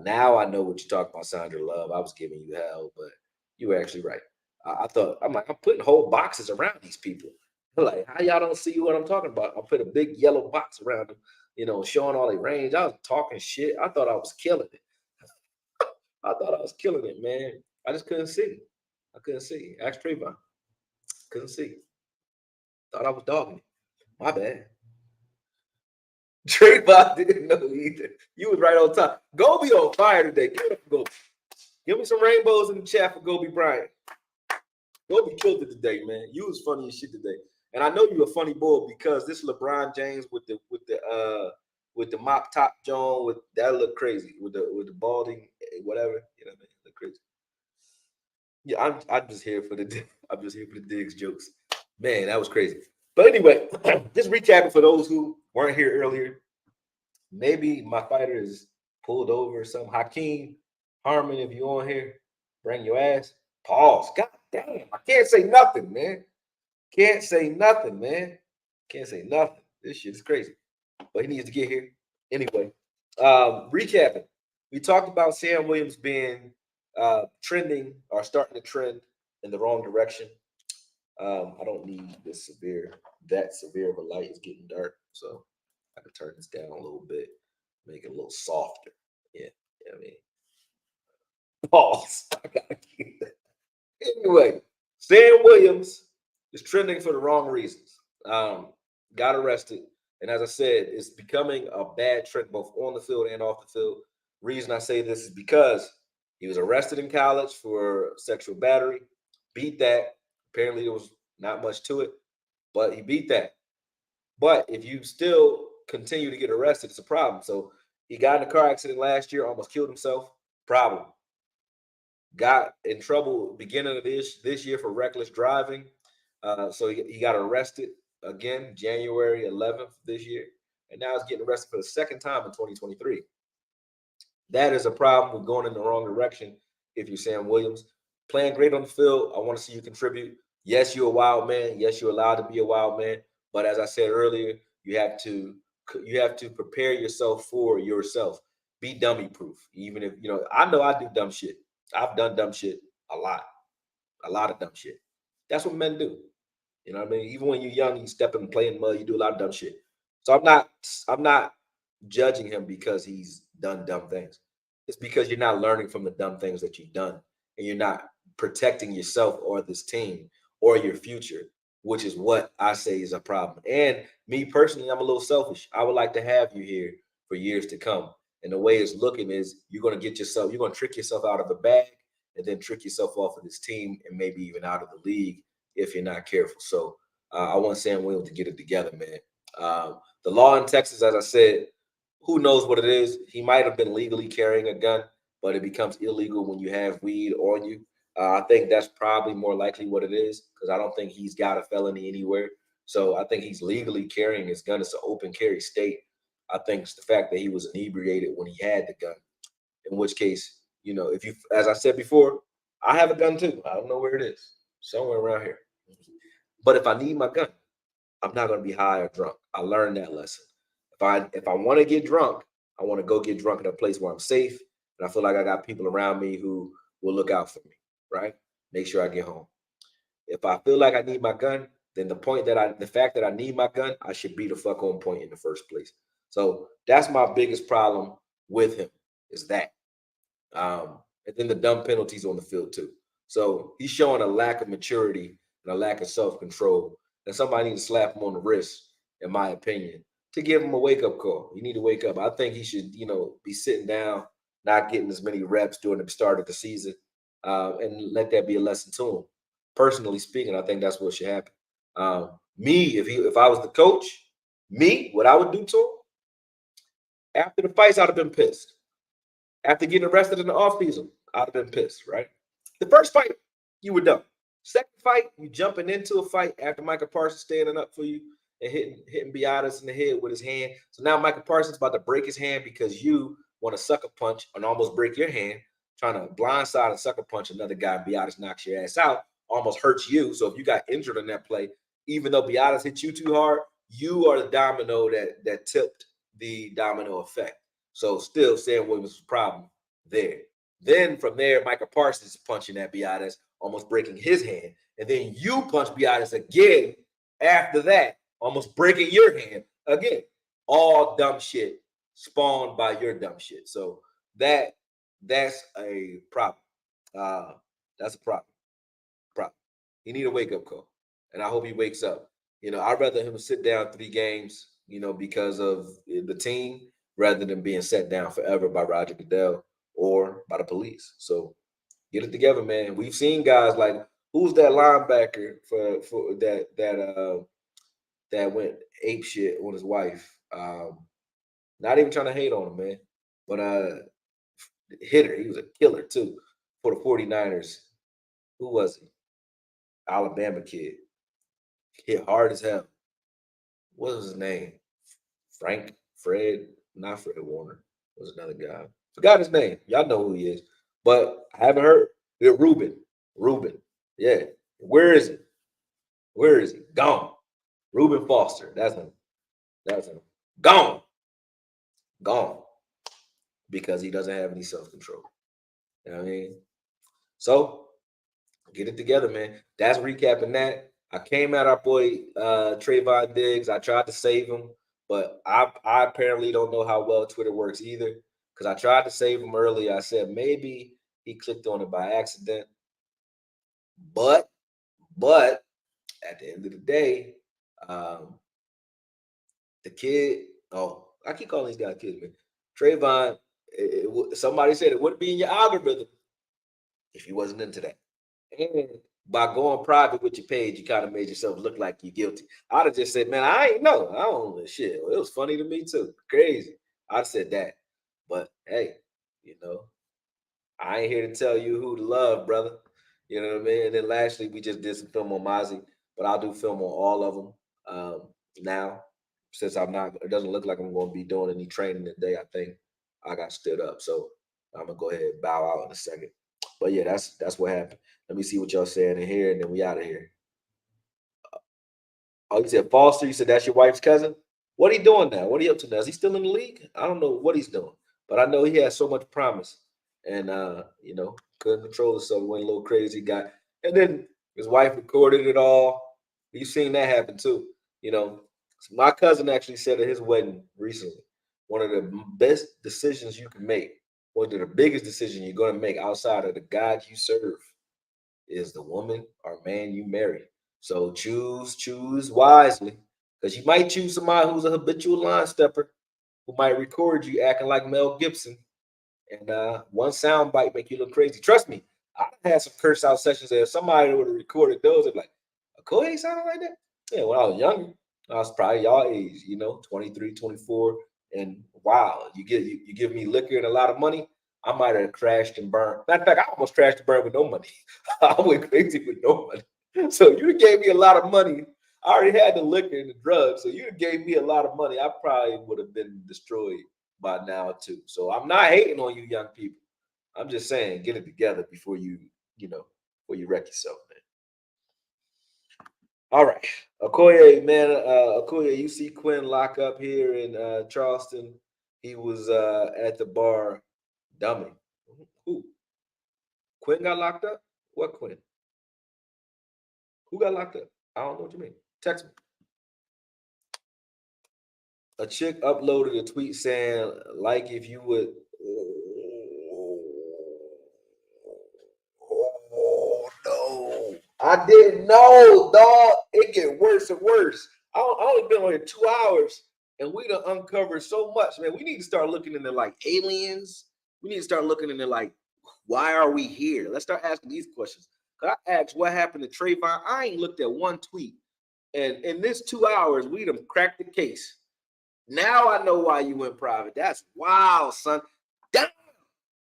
Now I know what you're talking about, Sandra Love. I was giving you hell, but you were actually right. I thought I'm putting whole boxes around these people. Like, how y'all don't see what I'm talking about? I put a big yellow box around them, showing all their range. I was talking shit. I thought I was killing it. I thought I was killing it, man. I just couldn't see. I couldn't see. Ask Trayvon. Couldn't see. Thought I was dogging it. My bad. Trayvon didn't know either. You was right on top. Gobi on fire today. Give it up for Gobi. Give me some rainbows in the chat for Gobi Bryant. Gobi killed it today, man. You was funny as shit today. And I know you a funny boy because this LeBron James with the mop top John with that look crazy with the balding whatever, what I mean? Look crazy. Yeah, I'm just here for the I'm just here for the Diggs jokes. Man, that was crazy. But anyway, just recapping for those who weren't here earlier. Maybe my fighter is pulled over or something. Hakeem Harmon, if you on here, bring your ass. Pause. God damn, I can't say nothing, man. Can't say nothing, man. Can't say nothing. This shit is crazy. But he needs to get here. Anyway, recapping. We talked about Sam Williams being trending or starting to trend in the wrong direction. I don't need that severe of a light. It's getting dark, so I can turn this down a little bit, make it a little softer. Yeah, I mean, pause. I gotta keep that. Anyway, Sam Williams is trending for the wrong reasons. Got arrested, and as I said, it's becoming a bad trend both on the field and off the field. Reason I say this is because he was arrested in college for sexual battery, beat that. Apparently, there was not much to it, but he beat that. But if you still continue to get arrested, it's a problem. So he got in a car accident last year, almost killed himself. Problem. Got in trouble beginning of this year for reckless driving. So he got arrested again January 11th this year, and now he's getting arrested for the second time in 2023. That is a problem with going in the wrong direction. If you're Sam Williams, playing great on the field, I want to see you contribute. Yes, you're a wild man. Yes, you're allowed to be a wild man. But as I said earlier, you have to prepare yourself for yourself. Be dummy proof. Even if I know I do dumb shit. I've done dumb shit a lot of dumb shit. That's what men do. You know what I mean? Even when you're young, you step and play in the mud, you do a lot of dumb shit. So I'm not judging him because he's done dumb things. It's because you're not learning from the dumb things that you've done, and you're not protecting yourself or this team or your future, which is what I say is a problem. And me personally, I'm a little selfish. I would like to have you here for years to come. And the way it's looking is you're going to trick yourself out of the bag and then trick yourself off of this team and maybe even out of the league if you're not careful. So I want Sam Williams to get it together, man. The law in Texas, as I said, who knows what it is? He might have been legally carrying a gun, but it becomes illegal when you have weed on you. I think that's probably more likely what it is because I don't think he's got a felony anywhere. So I think he's legally carrying his gun. It's an open carry state. I think it's the fact that he was inebriated when he had the gun. In which case, if you, as I said before, I have a gun too. I don't know where it is, somewhere around here. But if I need my gun, I'm not going to be high or drunk. I learned that lesson. If I want to get drunk, I want to go get drunk at a place where I'm safe and I feel like I got people around me who will look out for me, right? Make sure I get home. If I feel like I need my gun, then the fact that I need my gun, I should be the fuck on point in the first place. So that's my biggest problem with him is that. And then the dumb penalties on the field too. So he's showing a lack of maturity and a lack of self-control. And somebody needs to slap him on the wrist, in my opinion, to give him a wake-up call. You need to wake up. I think he should, be sitting down, not getting as many reps during the start of the season, and let that be a lesson to him. Personally speaking, I think that's what should happen. If I was the coach, what I would do to him after the fights, I'd have been pissed. After getting arrested in the offseason, I'd have been pissed, right? The first fight, you were done. Second fight, you jumping into a fight after Michael Parsons standing up for you and hitting Beatis in the head with his hand. So now Michael Parsons about to break his hand because you want to sucker punch and almost break your hand, trying to blindside and sucker punch another guy. Beatis knocks your ass out, almost hurts you. So if you got injured in that play, even though Beatis hit you too hard, you are the domino that tipped the domino effect. So still Sam Williams' problem there. Then from there, Michael Parsons is punching at Beatis, almost breaking his hand. And then you punch Beatis again after that, almost breaking your hand again. All dumb shit spawned by your dumb shit. So that's a problem. That's a problem. He need a wake-up call. And I hope he wakes up. I'd rather him sit down 3 games, because of the team rather than being set down forever by Roger Goodell or by the police. So get it together, man. We've seen guys like who's that linebacker for that went ape shit on his wife. Not even trying to hate on him, man. But hitter, he was a killer too for the 49ers. Who was he? Alabama kid. Hit hard as hell. What was his name? Not Fred Warner. Was another guy. Forgot his name. Y'all know who he is. But I haven't heard. Yeah, Reuben. Yeah. Where is he? Where is he? Gone. Reuben Foster. That's him. Gone. Gone. Because he doesn't have any self-control. You know what I mean? So get it together, man. That's recapping that. I came at our boy Trayvon Diggs. I tried to save him, but I apparently don't know how well Twitter works either. Because I tried to save him earlier. I said maybe he clicked on it by accident. But at the end of the day, the kid. Oh, I keep calling these guys kids, man. Trayvon. Somebody said it wouldn't be in your algorithm if he wasn't into that. And by going private with your page, you kind of made yourself look like you're guilty. I'd have just said, man, I ain't know. I don't know shit. It was funny to me too. Crazy. I'd said that. But hey, I ain't here to tell you who to love, brother. You know what I mean? And then lastly, we just did some film on Mazi, but I'll do film on all of them now. Since it doesn't look like I'm going to be doing any training today. I think I got stood up. So I'm going to go ahead and bow out in a second. But yeah, that's what happened. Let me see what y'all saying in here, and then we out of here. Oh, you said Foster. You said that's your wife's cousin. What he doing now? What are he up to now? Is he still in the league? I don't know what he's doing, but I know he has so much promise, and couldn't control himself. Went a little crazy, and then his wife recorded it all. You've seen that happen too. My cousin actually said at his wedding recently, one of the best decisions you can make, one of the biggest decisions you're going to make outside of the God you serve, is the woman or man you marry. So choose wisely, because you might choose somebody who's a habitual line stepper who might record you acting like Mel Gibson, and one sound bite make you look crazy. Trust me, I had some curse out sessions there. If somebody would have recorded those, they'd be like, AKOYE sounded like that? Yeah, when I was younger, I was probably y'all age, 23, 24. And wow, you give me liquor and a lot of money, I might have crashed and burned. Matter of fact, I almost crashed and burned with no money. I went crazy with no money. So you gave me a lot of money. I already had the liquor and the drugs. So you gave me a lot of money. I probably would have been destroyed by now too. So I'm not hating on you young people. I'm just saying, get it together before before you wreck yourself, man. All right. AKOYE, man, AKOYE, you see Quinn lock up here in Charleston. He was at the bar. Dummy. Who? Quinn got locked up? What Quinn? Who got locked up? I don't know what you mean. Text me. A chick uploaded a tweet saying, like if you would. Oh no. I didn't know, dog. It get worse and worse. I only been on here 2 hours and we done uncovered so much, man. We need to start looking into like aliens. We need to start looking into like, why are we here? Let's start asking these questions. I asked what happened to Trayvon. I ain't looked at one tweet. And in this 2 hours, we done cracked the case. Now I know why you went private. That's wild, son. Damn.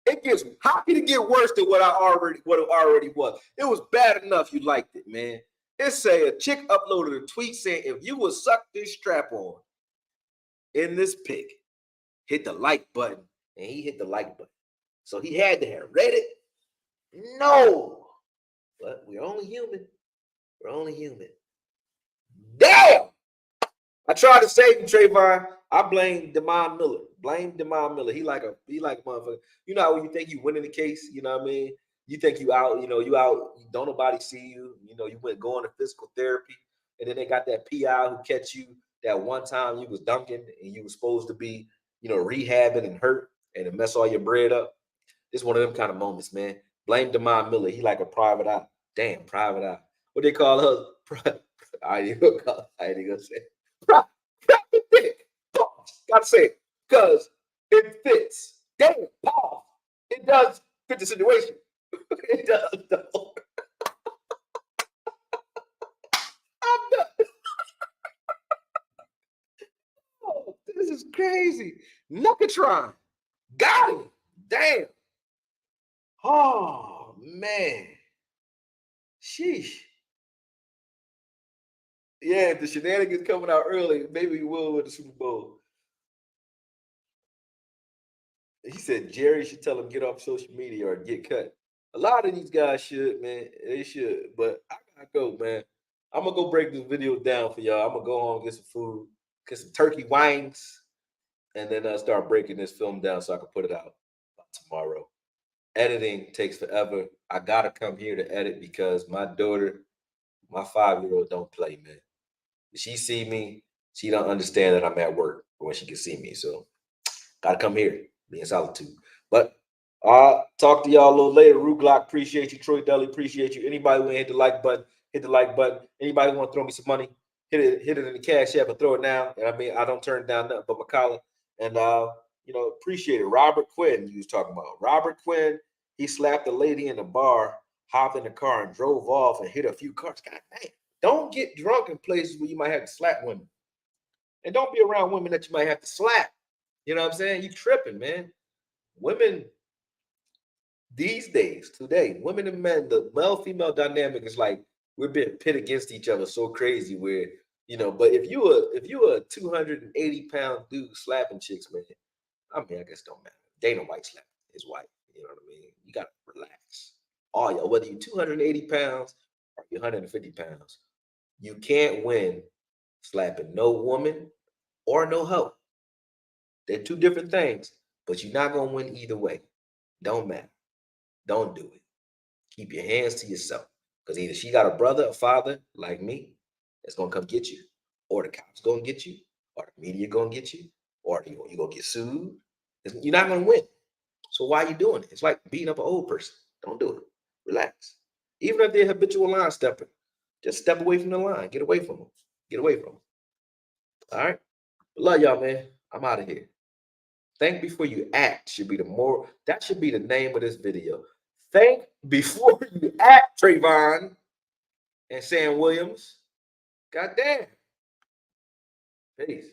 It gets how can it get worse than what it already was? It was bad enough you liked it, man. It say a chick uploaded a tweet saying if you would suck this strap on in this pic, hit the like button, and he hit the like button. So he had to have read it. No, but we're only human. We're only human. Damn. I tried to save him, Trayvon. I blame Demond Miller. Blame Demond Miller. He like a motherfucker. You know how when you think you winning the case, you know what I mean? You think you out, you out, don't nobody see you. You went going to physical therapy, and then they got that PI who catch you that one time you was dunking and you was supposed to be, rehabbing and hurt and it mess all your bread up. It's one of them kind of moments, man. Blame Demond Miller. He like a private eye. Damn, private eye. What they call her? I ain't gonna say. Private dick. Pause. Gotta say it because it fits. Damn, pause. It does fit the situation. It does. Though. I'm done. Oh, this is crazy. Nuckatron. Got him. Damn. Oh man. Sheesh. Yeah, if the shenanigans coming out early, maybe we will win the Super Bowl. He said Jerry should tell him get off social media or get cut. A lot of these guys should, man. They should. But I gotta go, man. I'm gonna go break this video down for y'all. I'm gonna go home, get some food, get some turkey wings, and then start breaking this film down so I can put it out tomorrow. Editing takes forever. I gotta come here to edit because my daughter, my 5-year-old, don't play, man. She see me, she don't understand that I'm at work when she can see me. So gotta come here, be in solitude. But I'll talk to y'all a little later. Rue Glock, appreciate you. Troy Deli, appreciate you. Anybody who hit the like button, hit the like button. Anybody who want to throw me some money, hit it in the cash app and throw it now. And I mean, I don't turn down nothing but my collar. And appreciate it. Robert Quinn, you was talking about. Robert Quinn, he slapped a lady in the bar, hopped in the car, and drove off and hit a few cars. God damn. Don't get drunk in places where you might have to slap women. And don't be around women that you might have to slap. You know what I'm saying? You tripping, man. Women these days, today, women and men, the male-female dynamic is like we're being pit against each other so crazy where, but if you were a 280-pound dude slapping chicks, man, I mean, I guess don't matter. Dana White slapped his wife. You know what I mean? You gotta relax. All y'all, whether you're 280 pounds or you're 150 pounds, you can't win slapping no woman or no hoe. They're two different things, but you're not gonna win either way. Don't matter. Don't do it. Keep your hands to yourself. Because either she got a brother, a father like me that's gonna come get you, or the cops gonna get you, or the media gonna get you, or you gonna get sued. You're not gonna win. So why are you doing it? It's like beating up an old person. Don't do it. Relax. Even if they're habitual line stepper, just step away from the line. Get away from them. Get away from them. All right. Love y'all, man. I'm out of here. Think before you act should be that should be the name of this video. Think before you act, Trayvon. and Sam Williams. Goddamn. Peace.